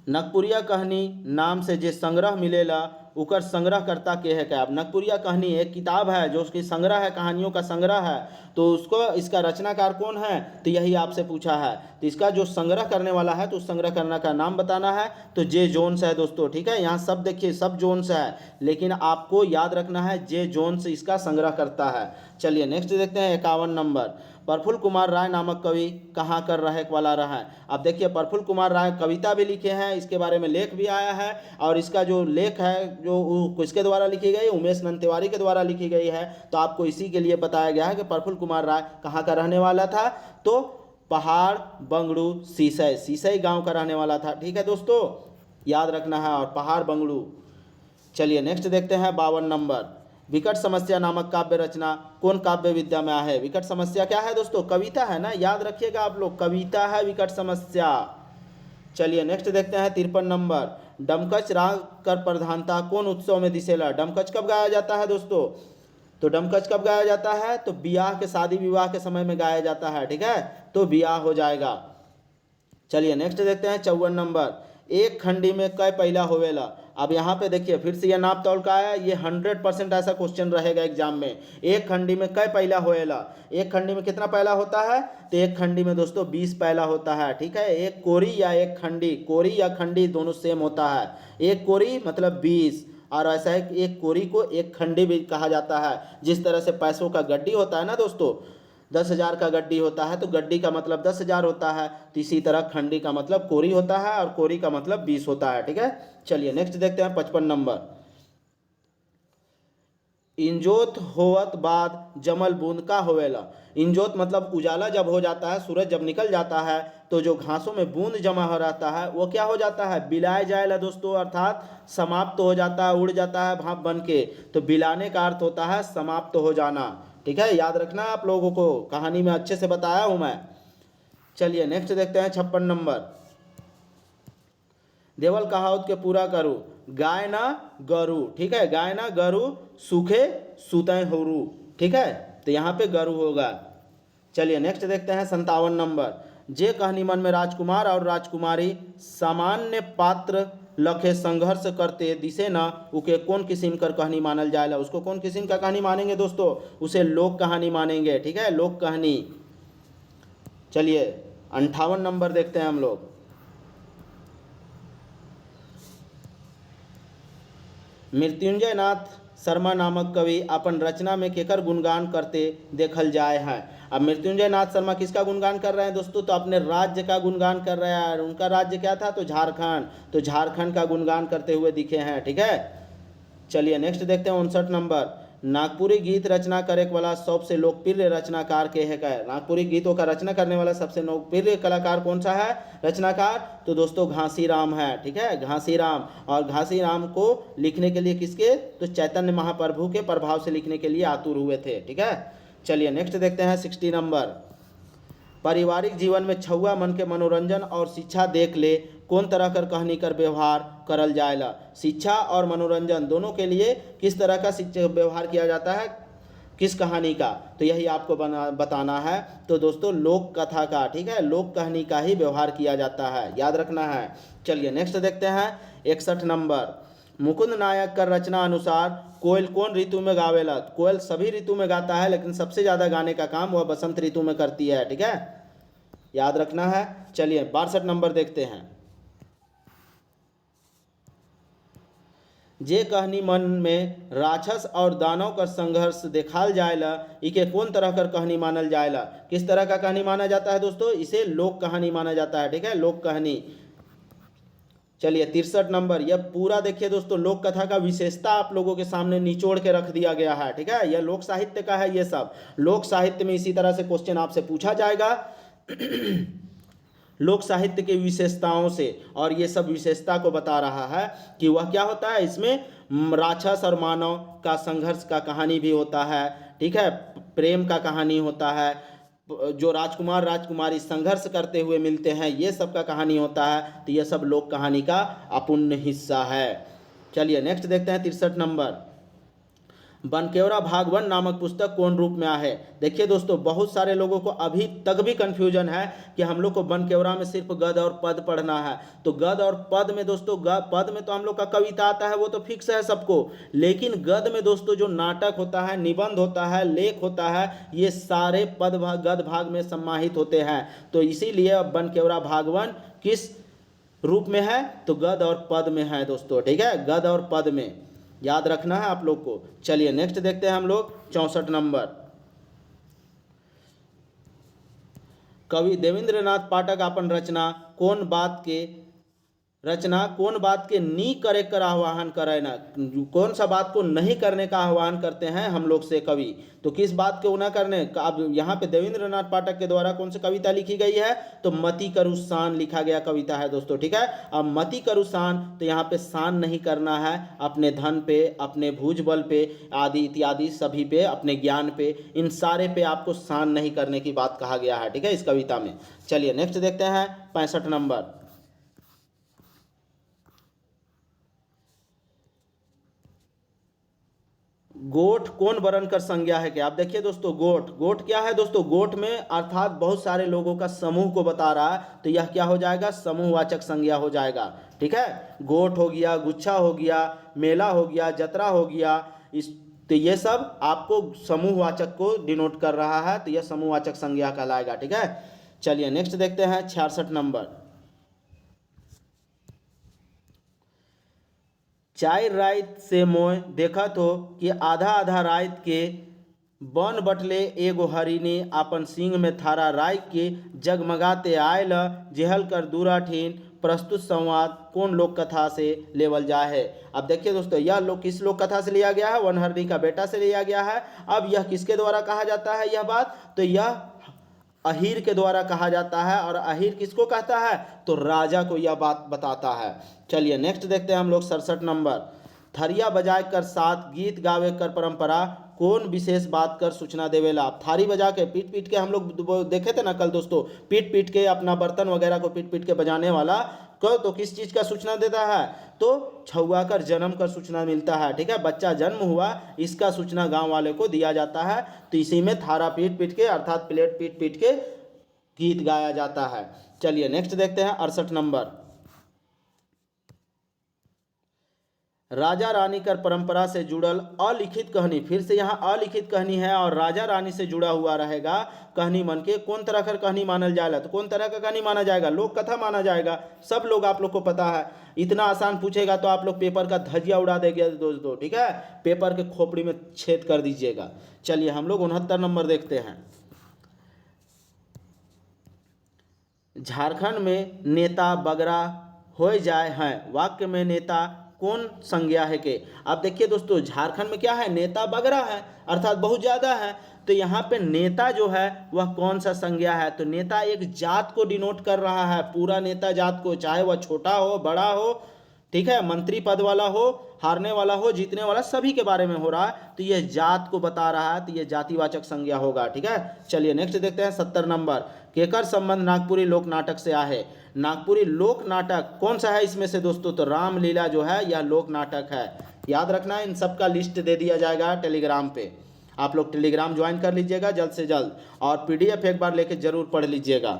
नगपुरिया कहानी नाम से जे संग्रह मिलेला उकर संग्रहकर्ता के है क्या। अब नगपुरिया कहानी एक किताब है जो उसकी संग्रह है, कहानियों का संग्रह है, तो उसको इसका रचनाकार कौन है, तो यही आपसे पूछा है। तो इसका जो संग्रह करने वाला है तो उस संग्रह करने का नाम बताना है, तो जे जोन्स है दोस्तों। ठीक है, यहाँ सब देखिए सब जोन्स है, लेकिन आपको याद रखना है जे जोन्स इसका संग्रह करता है। चलिए नेक्स्ट देखते हैं 51 नंबर। प्रफुल्ल कुमार राय नामक कवि कहाँ कर रहे वाला रहा है। अब देखिए प्रफुल्ल कुमार राय कविता भी लिखे हैं, इसके बारे में लेख भी आया है, और इसका जो लेख है जो किसके द्वारा लिखी गई, उमेश नंद तिवारी के द्वारा लिखी गई है। तो आपको इसी के लिए बताया गया है कि प्रफुल्ल कुमार राय कहाँ का रहने वाला था, तो पहाड़ बंगड़ू सीसई गांव का रहने वाला था। ठीक है दोस्तों, याद रखना है, और पहाड़ बंगड़ू। चलिए नेक्स्ट देखते हैं 52 नंबर। विकट समस्या नामक काव्य रचना कौन काव्य विद्या में है। विकट समस्या क्या है दोस्तों, कविता है ना, याद रखिएगा आप लोग, कविता है विकट समस्या। चलिए नेक्स्ट देखते हैं 53 नंबर। डमकच राग कर प्रधानता कौन उत्सव में दिसेला। डमकच कब गाया जाता है दोस्तों, तो डमकच कब गाया जाता है, तो ब्याह के, शादी विवाह के समय में गाया जाता है। ठीक है, तो ब्याह हो जाएगा। चलिए नेक्स्ट देखते हैं 54 नंबर। एक खंडी में कई पहला होवेला। अब यहाँ पे देखिए फिर से यह नाप तौल का आया, ये 100% ऐसा क्वेश्चन रहेगा एग्जाम में। एक खंडी में कई पहला होएला, एक खंडी में कितना पहला होता है, तो एक खंडी में दोस्तों 20 पहला होता है। ठीक है, एक कोरी या एक खंडी, कोरी या खंडी दोनों सेम होता है। एक कोरी मतलब 20, और ऐसा है कि एक कोरी को एक खंडी भी कहा जाता है। जिस तरह से पैसों का गड्डी होता है ना दोस्तों, 10,000 का गड्डी होता है तो गड्डी का मतलब 10,000 होता है, तो इसी तरह खंडी का मतलब कोरी होता है, और कोरी का मतलब 20 होता है। ठीक है, चलिए नेक्स्ट देखते हैं 55 नंबर। इंजोत होवत बाद जमल बूंद का होवेला। इंजोत मतलब उजाला जब हो जाता है, सूरज जब निकल जाता है, तो जो घासों में बूंद जमा हो रहता है वो क्या हो जाता है, बिलाए जाएला दोस्तों, अर्थात समाप्त हो जाता है, उड़ जाता है भाप बन के। तो बिलाने का अर्थ होता है समाप्त हो जाना। ठीक है, याद रखना आप लोगों को, कहानी में अच्छे से बताया हूं मैं। चलिए नेक्स्ट देखते हैं 56 नंबर। देवल कहावत के पूरा करूँ, गाय ना गरु। ठीक है, गाय ना गरु सूखे सुतय होरू। ठीक है, तो यहाँ पे गरु होगा। चलिए नेक्स्ट देखते हैं 57 नंबर। जे कहानी मन में राजकुमार और राजकुमारी सामान्य पात्र लखे संघर्ष करते दिसे न उके कौन किस्म कर कहानी मानल जाएगा। उसको कौन किस्म का कहानी मानेंगे दोस्तों, उसे लोक कहानी मानेंगे। ठीक है, लोक कहानी। चलिए 58 नंबर देखते हैं हम लोग। मृत्युंजय नाथ शर्मा नामक कवि अपन रचना में केकर गुणगान करते देखल जाए हैं। अब मृत्युंजय नाथ शर्मा किसका गुणगान कर रहे हैं दोस्तों, तो अपने राज्य का गुणगान कर रहे हैं। उनका राज्य क्या था, तो झारखंड, तो झारखंड का गुणगान करते हुए दिखे हैं। ठीक है, चलिए नेक्स्ट देखते हैं 59 नंबर। नागपुरी गीत रचना करे वाला सबसे लोकप्रिय रचनाकार के है क्या। नागपुरी गीतों का रचना करने वाला सबसे लोकप्रिय कलाकार कौन सा है, रचनाकार, तो दोस्तों घासीराम है। ठीक है, घासीराम। और घासीराम को लिखने के लिए किसके, तो चैतन्य महाप्रभु के प्रभाव से लिखने के लिए आतुर हुए थे। ठीक है, चलिए नेक्स्ट देखते हैं 60 नंबर। पारिवारिक जीवन में छुआ मन के मनोरंजन और शिक्षा देख ले कौन तरह कर कहानी कर व्यवहार करल जाएला। शिक्षा और मनोरंजन दोनों के लिए किस तरह का शिक्षा व्यवहार किया जाता है, किस कहानी का, तो यही आपको बताना है। तो दोस्तों लोक कथा का, ठीक है, लोक कहानी का ही व्यवहार किया जाता है, याद रखना है। चलिए नेक्स्ट देखते हैं 61 नंबर। मुकुंद नायक का रचना अनुसार कोयल कौन ऋतु में गावेला। कोयल सभी ऋतु में गाता है, लेकिन सबसे ज़्यादा गाने का काम वह बसंत ऋतु में करती है। ठीक है, याद रखना है। चलिए 62 नंबर देखते हैं। जे कहानी मन में राक्षस और दानव का संघर्ष देखाल जाएला इके कौन तरह कर कहानी मानल जाएला। किस तरह का कहानी माना जाता है दोस्तों, इसे लोक कहानी माना जाता है। ठीक है, लोक कहानी। चलिए 63 नंबर, यह पूरा देखिए दोस्तों लोक कथा का विशेषता आप लोगों के सामने निचोड़ के रख दिया गया है। ठीक है, यह लोक साहित्य का है। ये सब लोक साहित्य में इसी तरह से क्वेश्चन आपसे पूछा जाएगा लोक साहित्य की विशेषताओं से, और ये सब विशेषता को बता रहा है कि वह क्या होता है। इसमें राक्षस और मानव का संघर्ष का कहानी भी होता है। ठीक है, प्रेम का कहानी होता है, जो राजकुमार राजकुमारी संघर्ष करते हुए मिलते हैं, ये सब का कहानी होता है। तो ये सब लोक कहानी का अपूर्ण हिस्सा है। चलिए नेक्स्ट देखते हैं 63 नंबर, बनकेवरा भाग 1 नामक पुस्तक कौन रूप में है। देखिए दोस्तों, बहुत सारे लोगों को अभी तक भी कन्फ्यूजन है कि हम लोग को बनकेवरा में सिर्फ गद और पद पढ़ना है। तो गद और पद में दोस्तों, पद में तो हम लोग का कविता आता है, वो तो फिक्स है सबको, लेकिन गद में दोस्तों जो नाटक होता है, निबंध होता है, लेख होता है, ये सारे पद भाग गद भाग में सम्माहित होते हैं। तो इसीलिए बनकेवरा भाग 1 किस रूप में है, तो गद और पद में है दोस्तों। ठीक है, गद और पद में याद रखना है आप लोग को। चलिए नेक्स्ट देखते हैं हम लोग 64 नंबर, कवि देवेंद्रनाथ पाठक अपन रचना कौन बात के नी करे कर आह्वान करे ना, कौन सा बात को नहीं करने का आह्वान करते हैं हम लोग से कवि। तो किस बात को ना करने का, अब यहाँ पे देवेंद्रनाथ पाठक के द्वारा कौन सी कविता लिखी गई है, तो मति करु शान लिखा गया कविता है दोस्तों। ठीक है, अब मति करु शान, तो यहाँ पे शान नहीं करना है अपने धन पे, अपने भुजबल पे, आदि इत्यादि सभी पे, अपने ज्ञान पे, इन सारे पे आपको शान नहीं करने की बात कहा गया है। ठीक है, इस कविता में। चलिए नेक्स्ट देखते हैं 65 नंबर, गोठ कौन वर्ण कर संज्ञा है क्या। आप देखिए दोस्तों, गोठ क्या है दोस्तों, गोठ में अर्थात बहुत सारे लोगों का समूह को बता रहा है, तो यह क्या हो जाएगा, समूहवाचक संज्ञा हो जाएगा। ठीक है, गोठ हो गया, गुच्छा हो गया, मेला हो गया, जतरा हो गया, इस तो ये सब आपको समूहवाचक को डिनोट कर रहा है, तो यह समूहवाचक संज्ञा कहलाएगा। ठीक है, चलिए नेक्स्ट देखते हैं 66 नंबर, चाय रात से मोय देखा तो कि आधा आधा रात के बन बटले एगो हरिणी आपन सिंह में थारा राय के जगमगाते आयल जेहल कर दूरा ठीन प्रस्तुत संवाद कौन लोक कथा से लेवल जा है। अब देखिए दोस्तों, यह लोग किस लोक कथा से लिया गया है, वनहरनी का बेटा से लिया गया है। अब यह किसके द्वारा कहा जाता है यह बात, तो यह अहीर के द्वारा कहा जाता है, और अहीर किसको कहता है, तो राजा को यह बात बताता है। चलिए नेक्स्ट देखते हैं हम लोग 67 नंबर, थरिया बजाए कर साथ गीत गावे कर परंपरा कौन विशेष बात कर सूचना देवेला। आप थारी बजा के पीट पीट के, हम लोग देखे थे ना कल दोस्तों, पीट पीट के अपना बर्तन वगैरह को पीट पीट के बजाने वाला को तो किस चीज़ का सूचना देता है, तो छुआ कर जन्म कर सूचना मिलता है। ठीक है, बच्चा जन्म हुआ इसका सूचना गांव वाले को दिया जाता है। तो इसी में थारा पीट पीट के अर्थात प्लेट पीट पीट के गीत गाया जाता है। चलिए नेक्स्ट देखते हैं 68 नंबर, राजा रानी कर परंपरा से जुड़ल अलिखित कहानी। फिर से यहाँ अलिखित कहानी है और राजा रानी से जुड़ा हुआ रहेगा कहानी मन के। कौन तरह का कहानी मानल जाएगा, तो कौन तरह का कहानी माना जाएगा, लोक कथा माना जाएगा। सब लोग आप लोग को पता है, इतना आसान पूछेगा तो आप लोग पेपर का धजिया उड़ा देंगे दोस्तों। ठीक है, पेपर के खोपड़ी में छेद कर दीजिएगा। चलिए हम लोग 69 नंबर देखते हैं, झारखंड में नेता बगरा हो जाए हैं, वाक्य में नेता कौन संज्ञा है के। आप देखिए दोस्तों, झारखंड में क्या है, नेता बगरा है अर्थात बहुत ज़्यादा है। तो यहाँ पे नेता जो है वह कौन सा संज्ञा है, तो नेता एक जात को डिनोट कर रहा है, पूरा नेता जात को, चाहे वह छोटा हो बड़ा हो, ठीक है, मंत्री पद वाला हो, हारने वाला हो, जीतने वाला, सभी के बारे में हो रहा है। तो यह जात को बता रहा है, तो यह जातिवाचक संज्ञा होगा। ठीक है, चलिए नेक्स्ट देखते हैं 70 नंबर, केकर संबंध नागपुरी लोक नाटक से आहे। नागपुरी लोक नाटक कौन सा है इसमें से दोस्तों, तो रामलीला जो है यह लोक नाटक है। याद रखना, इन सब का लिस्ट दे दिया जाएगा टेलीग्राम पे, आप लोग टेलीग्राम ज्वाइन कर लीजिएगा जल्द से जल्द, और पीडीएफ एक बार लेके जरूर पढ़ लीजिएगा।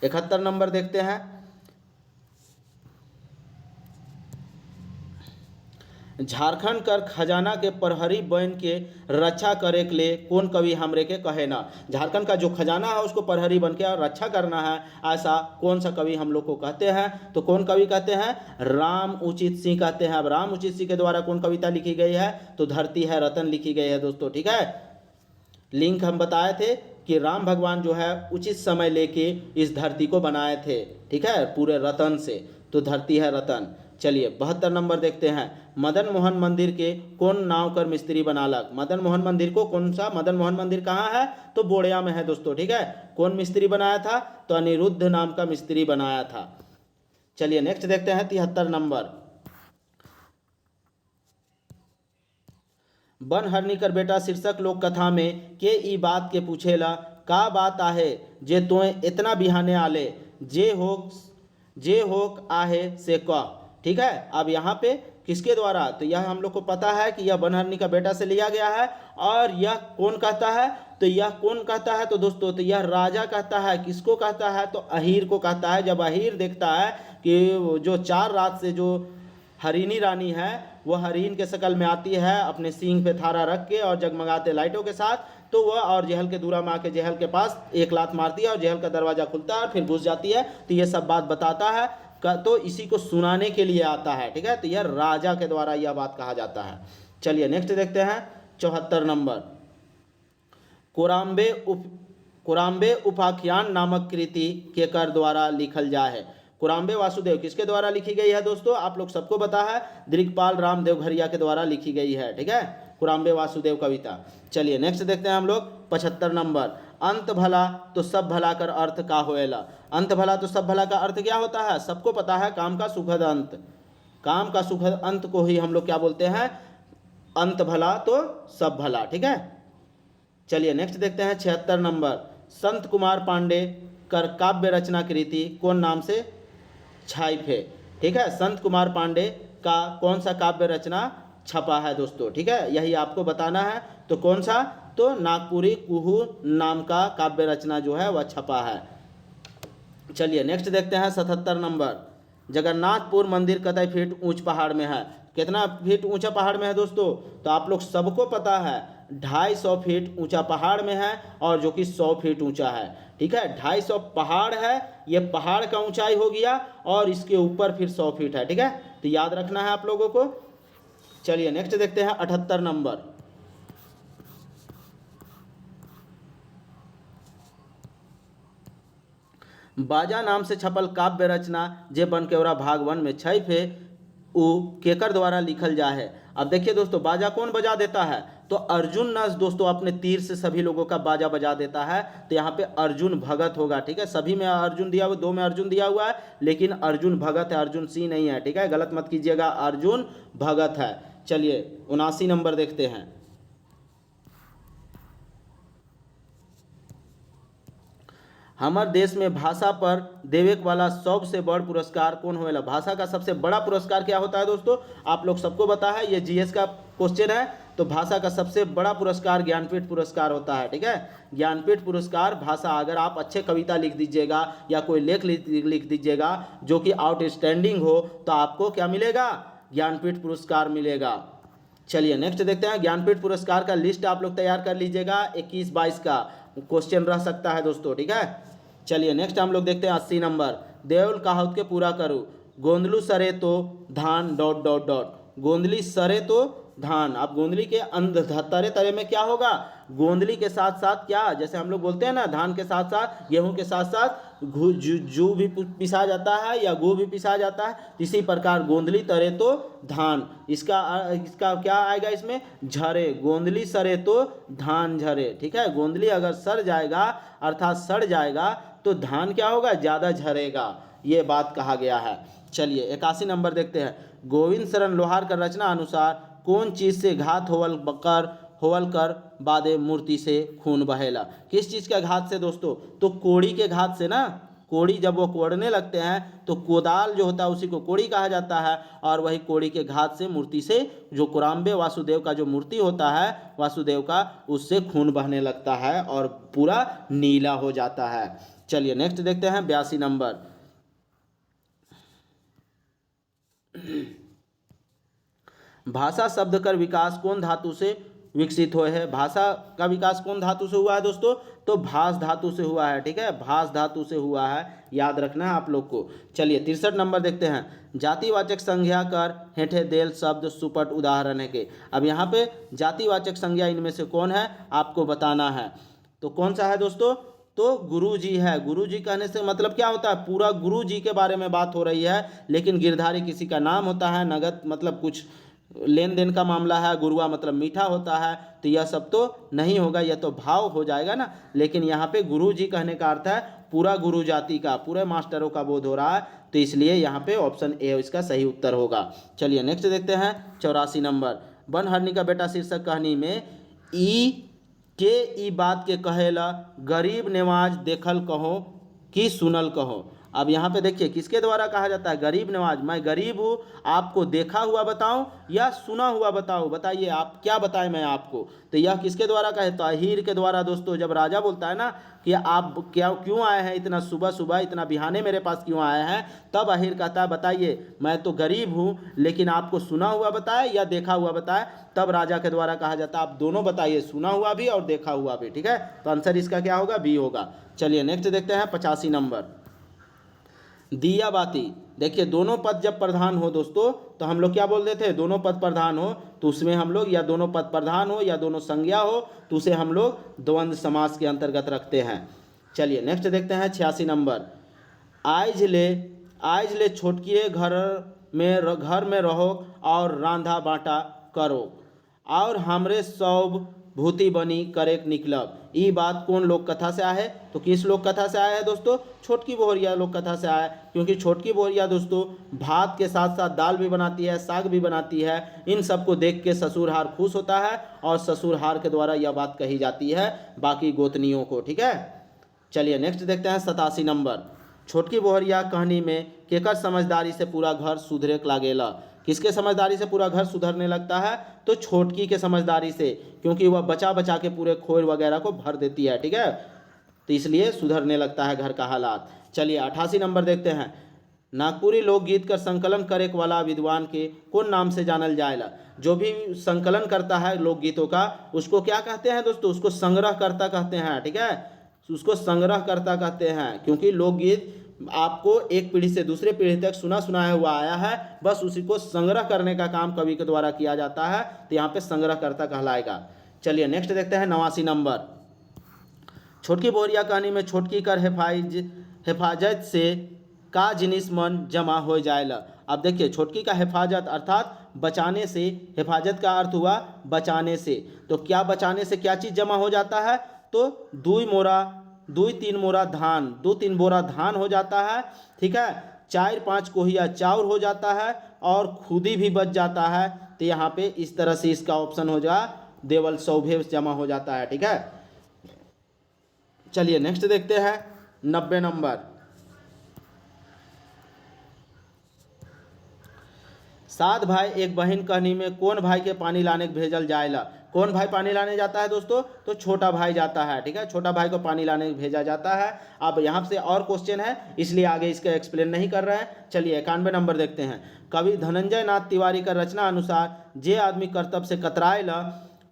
71 नंबर देखते हैं, झारखंड कर खजाना के प्रहरी बन के रक्षा करे के लिए कौन कवि हमरे के कहे ना। झारखंड का जो खजाना है उसको प्रहरी बन के रक्षा करना है, ऐसा कौन सा कवि हम लोग को कहते हैं, तो कौन कवि कहते हैं, राम उचित सिंह कहते हैं। अब राम उचित सिंह के द्वारा कौन कविता लिखी गई है, तो धरती है रतन लिखी गई है दोस्तों। ठीक है, लिंक हम बताए थे कि राम भगवान जो है उचित समय लेके इस धरती को बनाए थे, ठीक है, पूरे रतन से, तो धरती है रतन। चलिए 72 नंबर देखते हैं। मदन मोहन मंदिर के कौन नाव कर मिस्त्री बनालक? मदन मोहन मंदिर को कौन सा, मदन मोहन मंदिर कहाँ है? तो बोड़िया में है दोस्तों, ठीक है। कौन मिस्त्री बनाया था? तो अनिरुद्ध नाम का मिस्त्री बनाया था। चलिए नेक्स्ट देखते हैं 73 नंबर। बनहरनी कर बेटा शीर्षक लोक कथा में के ई बात के पूछेला का बात आहे जे तोय इतना बिहाने आले जे होक आहे से कह, ठीक है। अब यहाँ पे किसके द्वारा? तो यह हम लोग को पता है कि यह बनहरनी का बेटा से लिया गया है। और यह कौन कहता है? तो यह कौन कहता है? तो दोस्तों तो यह राजा कहता है। किसको कहता है? तो अहीर को कहता है। जब अहीर देखता है कि जो 4 रात से जो हरिणी रानी है वह हरिण के शक्ल में आती है अपने सींग पे थारा रख के और जगमगाते लाइटों के साथ, तो वह और जेहल के दूरा में आके जेहल के पास एक लात मारती है और जेहल का दरवाजा खुलता है और फिर घुस जाती है। तो ये सब बात बताता है, तो इसी को सुनाने के लिए आता है, ठीक है। तो यह राजा के द्वारा यह बात कहा जाता है। चलिए नेक्स्ट देखते हैं 74 नंबर। कोराम्बे उपाख्यान नामक कृति केकर द्वारा लिखल जा है? कोराम्बे वासुदेव किसके द्वारा लिखी गई है दोस्तों? आप लोग सबको पता है, दिग्पाल राम देवघरिया के द्वारा लिखी गई है, ठीक है, कोराम्बे वासुदेव कविता। चलिए नेक्स्ट देखते हैं हम लोग 75 नंबर। अंत भला तो सब भला कर अर्थ का होएला? अंत भला तो सब भला का अर्थ क्या होता है? सबको पता है, काम का सुखद अंत। काम का सुखद अंत को ही हम लोग क्या बोलते हैं? अंत भला तो सब भला, ठीक है। चलिए नेक्स्ट देखते हैं 76 नंबर। संत कुमार पांडे कर काव्य रचना कृति कौन नाम से छाइफ है? ठीक है, संत कुमार पांडे का कौन सा काव्य रचना छपा है दोस्तों, ठीक है, यही आपको बताना है। तो कौन सा? तो नागपुरी कुहू नाम का काव्य रचना जो है वह छपा है। चलिए नेक्स्ट देखते हैं 77 नंबर। जगन्नाथपुर मंदिर कतई फीट ऊंच पहाड़ में है? कितना फीट ऊंचा पहाड़ में है दोस्तों? तो आप लोग सबको पता है 250 फीट ऊंचा पहाड़ में है और जो कि 100 फीट ऊंचा है, ठीक है। 250 पहाड़ है, ये पहाड़ का ऊंचाई हो गया और इसके ऊपर फिर 100 फीट है, ठीक है। तो याद रखना है आप लोगों को। चलिए नेक्स्ट देखते हैं 78 नंबर। बाजा नाम से छपल काव्य रचना जे बनकेवरा भाग 1 में छई फे उ केकर द्वारा लिखल जा है? अब देखिए दोस्तों, बाजा कौन बजा देता है? तो अर्जुन न दोस्तों अपने तीर से सभी लोगों का बाजा बजा देता है। तो यहाँ पे अर्जुन भगत होगा, ठीक है। सभी में अर्जुन दिया हुआ, 2 में अर्जुन दिया हुआ है, लेकिन अर्जुन भगत है, अर्जुन सी नहीं है, ठीक है, गलत मत कीजिएगा, अर्जुन भगत है। चलिए 79 नंबर देखते हैं। हमार देश में भाषा पर देवे वाला सबसे बड़ पुरस्कार कौन होएला? भाषा का सबसे बड़ा पुरस्कार क्या होता है दोस्तों? आप लोग सबको पता है, ये जीएस का क्वेश्चन है। तो भाषा का सबसे बड़ा पुरस्कार ज्ञानपीठ पुरस्कार होता है, ठीक है। ज्ञानपीठ पुरस्कार भाषा, अगर आप अच्छे कविता लिख दीजिएगा या कोई लेख लिख दीजिएगा जो कि आउटस्टैंडिंग हो, तो आपको क्या मिलेगा? ज्ञानपीठ पुरस्कार मिलेगा। चलिए नेक्स्ट देखते हैं। ज्ञानपीठ पुरस्कार का लिस्ट आप लोग तैयार कर लीजिएगा, 21-22 का क्वेश्चन रह सकता है दोस्तों, ठीक है। चलिए नेक्स्ट हम लोग देखते हैं 80 नंबर। देउल कहावत के पूरा करूँ। गोंदलू सरे तो धान ... गोंदली सरे तो धान। अब गोंदली के तरे तरे में क्या होगा? गोंदली के साथ साथ क्या, जैसे हम लोग बोलते हैं ना, धान के साथ साथ गेहूं के साथ साथ जू भी पिसा जाता है या गू भी पिसा जाता है। इसी प्रकार गोंदली तरे तो धान, इसका क्या आएगा इसमें? झरे। गोंदली सरे तो धान झरे, ठीक है। गोंदली अगर सड़ जाएगा अर्थात सड़ जाएगा तो धान क्या होगा? ज़्यादा झरेगा, ये बात कहा गया है। चलिए 81 नंबर देखते हैं। गोविंद शरण लोहार का रचना अनुसार कौन चीज़ से घात होवल कर बादे मूर्ति से खून बहेला? किस चीज़ का घात से दोस्तों? तो कोड़ी के घात से ना। कोड़ी जब वो कोड़ने लगते हैं तो कोदाल जो होता है उसी को कोड़ी कहा जाता है, और वही कोड़ी के घात से मूर्ति से, जो कोराम्बे वासुदेव का जो मूर्ति होता है वासुदेव का, उससे खून बहने लगता है और पूरा नीला हो जाता है। चलिए नेक्स्ट देखते हैं 82 नंबर। भाषा शब्द कर विकास कौन धातु से विकसित हुए है? भाषा का विकास कौन धातु से हुआ है दोस्तों? तो भास धातु से हुआ है, ठीक है, भास धातु से हुआ है, याद रखना है आप लोग को। चलिए 63 नंबर देखते हैं। जातिवाचक संज्ञा कर हेठे देल शब्द सुपट उदाहरण है के। अब यहाँ पे जातिवाचक संज्ञा इनमें से कौन है आपको बताना है। तो कौन सा है दोस्तों? तो गुरु जी है। गुरु जी कहने से मतलब क्या होता है? पूरा गुरु जी के बारे में बात हो रही है, लेकिन गिरधारी किसी का नाम होता है, नगद मतलब कुछ लेन देन का मामला है, गुरुआ मतलब मीठा होता है, तो यह सब तो नहीं होगा, यह तो भाव हो जाएगा ना। लेकिन यहाँ पे गुरु जी कहने का अर्थ है पूरा गुरु जाति का, पूरे मास्टरों का बोध हो रहा है, तो इसलिए यहाँ पे ऑप्शन ए इसका सही उत्तर होगा। चलिए नेक्स्ट देखते हैं 84 नंबर। बनहरनी का बेटा शीर्षक कहानी में ई बात के कहेला गरीब नवाज देखल कहो कि सुनल कहो। अब यहाँ पे देखिए किसके द्वारा कहा जाता है? गरीब नवाज। मैं गरीब हूँ, आपको देखा हुआ बताऊँ या सुना हुआ बताऊँ? बताइए आप क्या बताएं मैं आपको। तो यह किसके द्वारा कहे? तो अहीर के द्वारा दोस्तों। जब राजा बोलता है ना कि आप क्यों आए हैं इतना सुबह सुबह, इतना बिहाने मेरे पास क्यों आए हैं, तब अहीर कहता है बताइए मैं तो गरीब हूँ, लेकिन आपको सुना हुआ बताए या देखा हुआ बताए? तब राजा के द्वारा कहा जाता है आप दोनों बताइए, सुना हुआ भी और देखा हुआ भी। ठीक है, तो आंसर इसका क्या होगा? बी होगा। चलिए नेक्स्ट देखते हैं 85 नंबर। दिया बाती। देखिए दोनों पद जब प्रधान हो दोस्तों, तो हम लोग क्या बोल देते थे? दोनों पद प्रधान हो तो उसमें हम लोग, या दोनों पद प्रधान हो या दोनों संज्ञा हो, तो उसे हम लोग द्वंद्व समास के अंतर्गत रखते हैं। चलिए नेक्स्ट देखते हैं 86 नंबर। आइज ले छोटकिए घर में रहो और रांधा बाटा करो और हमरे सौब भूति बनी करेक निकलब। ये बात कौन लोक कथा से आया है? तो किस लोक कथा से आया है दोस्तों? छोटकी बोहरिया लोक कथा से आया है, क्योंकि छोटकी बोहरिया दोस्तों भात के साथ साथ दाल भी बनाती है, साग भी बनाती है। इन सब को देख के ससुरहार खुश होता है और ससुरहार के द्वारा यह बात कही जाती है बाकी गोतनियों को। ठीक है, चलिए नेक्स्ट देखते हैं 87 नंबर। छोटकी बोहरिया कहानी में केकर समझदारी से पूरा घर सुधरे लागेला। किसके समझदारी से पूरा घर सुधरने लगता है? तो छोटकी के समझदारी से, क्योंकि वह बचा बचा के पूरे खोर वगैरह को भर देती है। ठीक है, तो इसलिए सुधरने लगता है घर का हालात। चलिए 88 नंबर देखते हैं। नागपुरी लोकगीत का संकलन करे वाला विद्वान के कौन नाम से जानल जाएला? जो भी संकलन करता है लोकगीतों का उसको क्या कहते हैं दोस्तों? उसको संग्रहकर्ता कहते हैं। ठीक है, उसको संग्रहकर्ता कहते हैं, क्योंकि लोकगीत आपको एक पीढ़ी से दूसरे पीढ़ी तक सुना सुनाया हुआ आया है, बस उसी को संग्रह करने का काम कवि के द्वारा किया जाता है, तो यहाँ पे संग्रहकर्ता कहलाएगा। चलिए नेक्स्ट देखते हैं 89 नंबर। छोटकी बोहरिया कहानी में छोटकी कर हिफाजत से का जिनिस मन जमा हो जाएला। अब देखिए छोटकी का हिफाजत अर्थात बचाने से, हिफाजत का अर्थ हुआ बचाने से, तो क्या बचाने से क्या चीज़ जमा हो जाता है? तो दो तीन बोरा धान हो जाता है। ठीक है, 4-5 कोहिया चाउर हो जाता है और खुदी भी बच जाता है। तो यहाँ पे इस तरह से इसका ऑप्शन हो जाए देवल सौभे जमा हो जाता है। ठीक है, चलिए नेक्स्ट देखते हैं 90 नंबर। सात भाई एक बहन कहानी में कौन भाई के पानी लाने के भेजल जाएला? कौन भाई पानी लाने जाता है दोस्तों? तो छोटा भाई जाता है। ठीक है, छोटा भाई को पानी लाने भेजा जाता है। अब यहाँ से और क्वेश्चन है, इसलिए आगे इसका एक्सप्लेन नहीं कर रहे हैं। चलिए 91 नंबर देखते हैं। कवि धनंजय नाथ तिवारी का रचना अनुसार जे आदमी कर्तव्य से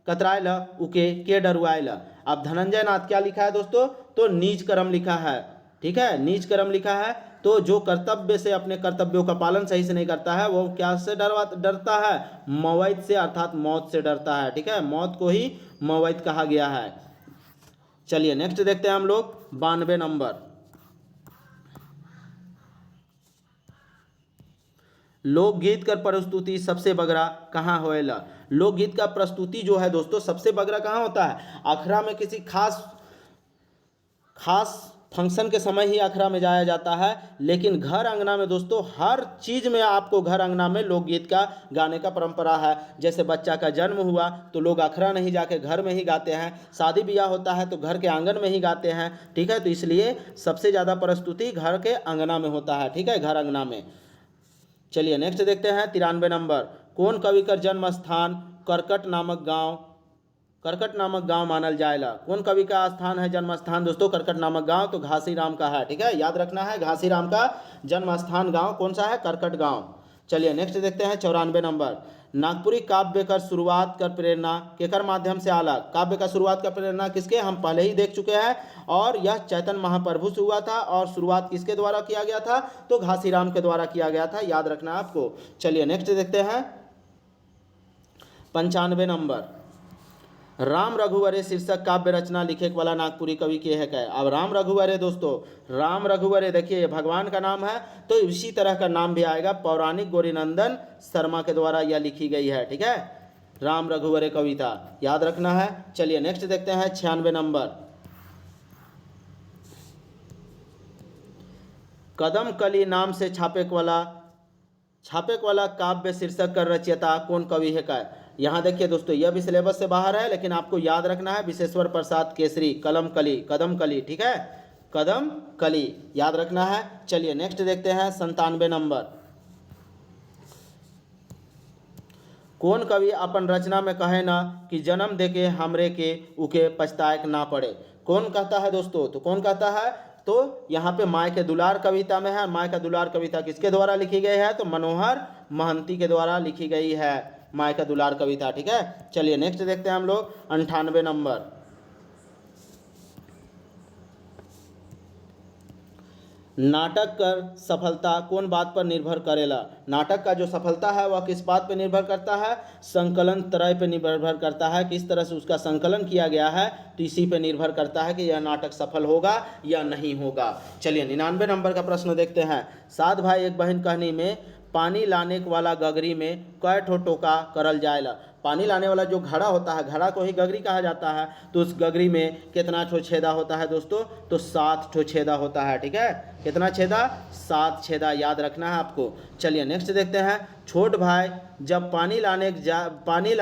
कतरायला उके के डरुआयला। अब धनंजय नाथ क्या लिखा है दोस्तों? तो नीच कर्म लिखा है। ठीक है, नीच कर्म लिखा है। तो जो कर्तव्य से, अपने कर्तव्यों का पालन सही से नहीं करता है, वो क्या से डरता है? मौत से, अर्थात मौत से डरता है। ठीक है, मौत को ही मौत कहा गया है। चलिए नेक्स्ट देखते हैं हम लोग 92 नंबर। लोकगीत कर प्रस्तुति सबसे बगरा कहाँ होएला? लोकगीत का प्रस्तुति जो है दोस्तों सबसे बगरा कहाँ होता है? अखड़ा में, किसी खास फंक्शन के समय ही अखड़ा में जाया जाता है। लेकिन घर अंगना में दोस्तों हर चीज़ में आपको घर अंगना में लोकगीत का गाने का परंपरा है। जैसे बच्चा का जन्म हुआ तो लोग अखड़ा नहीं जाके घर में ही गाते हैं, शादी ब्याह होता है तो घर के आंगन में ही गाते हैं। ठीक है, तो इसलिए सबसे ज़्यादा प्रस्तुति घर के अंगना में होता है। ठीक है, घर अंगना में। चलिए नेक्स्ट देखते हैं 93 नंबर। कौन कवि का जन्म स्थान करकट नामक गांव मानल जाएला? कौन कवि का स्थान है, जन्म स्थान दोस्तों करकट नामक गांव? तो घासीराम का है। ठीक है, याद रखना है, घासीराम का जन्म स्थान गांव कौन सा है? करकट गांव। चलिए नेक्स्ट देखते हैं 94 नंबर। नागपुरी काव्य कर शुरुआत कर प्रेरणा केकर माध्यम से आला? काव्य का शुरुआत का प्रेरणा किसके, हम पहले ही देख चुके हैं, और यह चैतन्य महाप्रभु से हुआ था। और शुरुआत किसके द्वारा किया गया था? तो घासीराम के द्वारा किया गया था, याद रखना आपको। चलिए नेक्स्ट देखते हैं 95 नंबर। राम रघुवरे शीर्षक काव्य रचना लिखे वाला नागपुरी कवि के है क्या? अब राम रघुवरे दोस्तों, राम रघुवरे देखिए भगवान का नाम है तो इसी तरह का नाम भी आएगा। पौराणिक गौरीनंदन शर्मा के द्वारा यह लिखी गई है। ठीक है, राम रघुवरे कविता याद रखना है। चलिए नेक्स्ट देखते हैं 96 नंबर। कदम कली नाम से छापेक वाला काव्य शीर्षक का रचयिता कौन कवि है का? यहाँ देखिए दोस्तों, यह भी सिलेबस से बाहर है लेकिन आपको याद रखना है। विश्वेश्वर प्रसाद केसरी, कदम कली। ठीक है, कदम कली याद रखना है। चलिए नेक्स्ट देखते हैं 97 नंबर। कौन कवि अपन रचना में कहे ना कि जन्म देके हमरे के उके पछताएक ना पड़े? कौन कहता है दोस्तों? तो कौन कहता है? तो यहाँ पे माय के दुलार कविता में है। माय का दुलार कविता किसके द्वारा लिखी गई है? तो मनोहर महंती के द्वारा लिखी गई है माय का दुलार कविता। ठीक है, चलिए नेक्स्ट देखते हैं हम लोग 98 नंबर। नाटक कर सफलता कौन बात पर निर्भर करेला? नाटक का जो सफलता है वह किस बात पर निर्भर करता है? संकलन त्रय पर निर्भर करता है। किस तरह से उसका संकलन किया गया है तो इसी पे निर्भर करता है कि यह नाटक सफल होगा या नहीं होगा। चलिए 99 नंबर का प्रश्न देखते हैं। 7 भाई एक बहन कहानी में पानी लाने वाला गगरी में कै ठो टोका करल जाएला? पानी लाने वाला जो घड़ा होता है, घड़ा को ही गगरी कहा जाता है। तो उस गगरी में कितना ठो छेदा होता है दोस्तों? तो 7 ठो छेदा होता है। ठीक है, कितना छेदा? 7 छेदा याद रखना है आपको। चलिए नेक्स्ट देखते हैं। छोट भाई जब पानी लाने जब पानी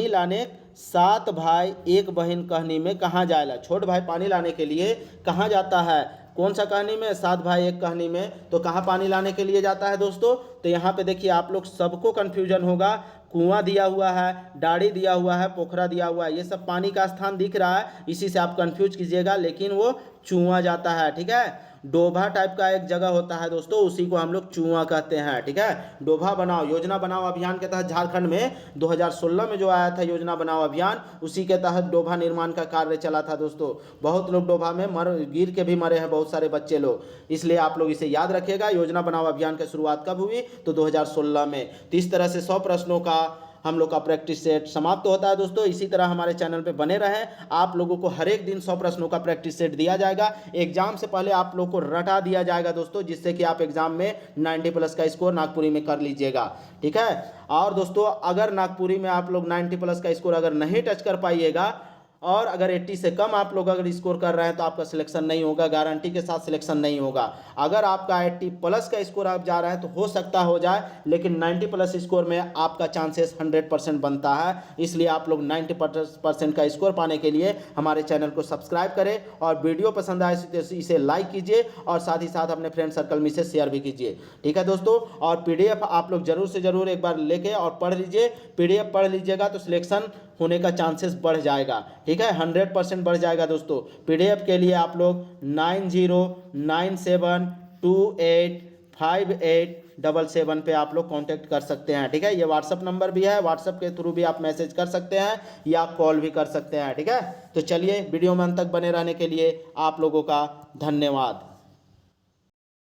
लाने 7 भाई एक बहन कहानी में कहाँ जाएला? छोट भाई पानी लाने के लिए कहाँ जाता है? कौन सा कहानी में? 7 भाई एक कहानी में। तो कहाँ पानी लाने के लिए जाता है दोस्तों? तो यहाँ पे देखिए आप लोग सबको कन्फ्यूजन होगा। कुआं दिया हुआ है, डाड़ी दिया हुआ है, पोखरा दिया हुआ है, ये सब पानी का स्थान दिख रहा है, इसी से आप कंफ्यूज कीजिएगा, लेकिन वो चुआ जाता है। ठीक है, डोभा टाइप का एक जगह होता है दोस्तों, उसी को हम लोग चुआ कहते हैं। ठीक है, डोभा बनाओ योजना बनाओ अभियान के तहत झारखंड में 2016 में जो आया था योजना बनाओ अभियान, उसी के तहत डोभा निर्माण का कार्य चला था दोस्तों। बहुत लोग डोभा में गिर के भी मरे हैं, बहुत सारे बच्चे लोग, इसलिए आप लोग इसे याद रखिएगा। योजना बनाओ अभियान की शुरुआत कब हुई? तो 2016 में। तो इस तरह से 100 प्रश्नों का हम लोग का प्रैक्टिस सेट समाप्त होता है दोस्तों। इसी तरह हमारे चैनल पे बने रहें। आप लोगों को हर एक दिन 100 प्रश्नों का प्रैक्टिस सेट दिया जाएगा। एग्जाम से पहले आप लोग को रटा दिया जाएगा दोस्तों, जिससे कि आप एग्जाम में 90+ का स्कोर नागपुरी में कर लीजिएगा। ठीक है, और दोस्तों अगर नागपुरी में आप लोग 90+ का स्कोर अगर नहीं टच कर पाइएगा और अगर 80 से कम आप लोग अगर स्कोर कर रहे हैं तो आपका सिलेक्शन नहीं होगा, गारंटी के साथ सिलेक्शन नहीं होगा। अगर आपका 80+ का स्कोर आप जा रहे हैं तो हो सकता हो जाए, लेकिन 90+ स्कोर में आपका चांसेस 100% बनता है। इसलिए आप लोग 90% का स्कोर पाने के लिए हमारे चैनल को सब्सक्राइब करें और वीडियो पसंद आए तो इसे लाइक कीजिए और साथ ही साथ अपने फ्रेंड सर्कल में इसे शेयर भी कीजिए। ठीक है दोस्तों, और PDF आप लोग जरूर से जरूर एक बार लेके और पढ़ लीजिए। PDF पढ़ लीजिएगा तो सिलेक्शन होने का चांसेस बढ़ जाएगा। ठीक है, 100% बढ़ जाएगा दोस्तों। PDF के लिए आप लोग 9097285877 पे आप लोग कांटेक्ट कर सकते हैं। ठीक है, ये व्हाट्सअप नंबर भी है, व्हाट्सअप के थ्रू भी आप मैसेज कर सकते हैं या कॉल भी कर सकते हैं। ठीक है, तो चलिए वीडियो में अंत तक बने रहने के लिए आप लोगों का धन्यवाद।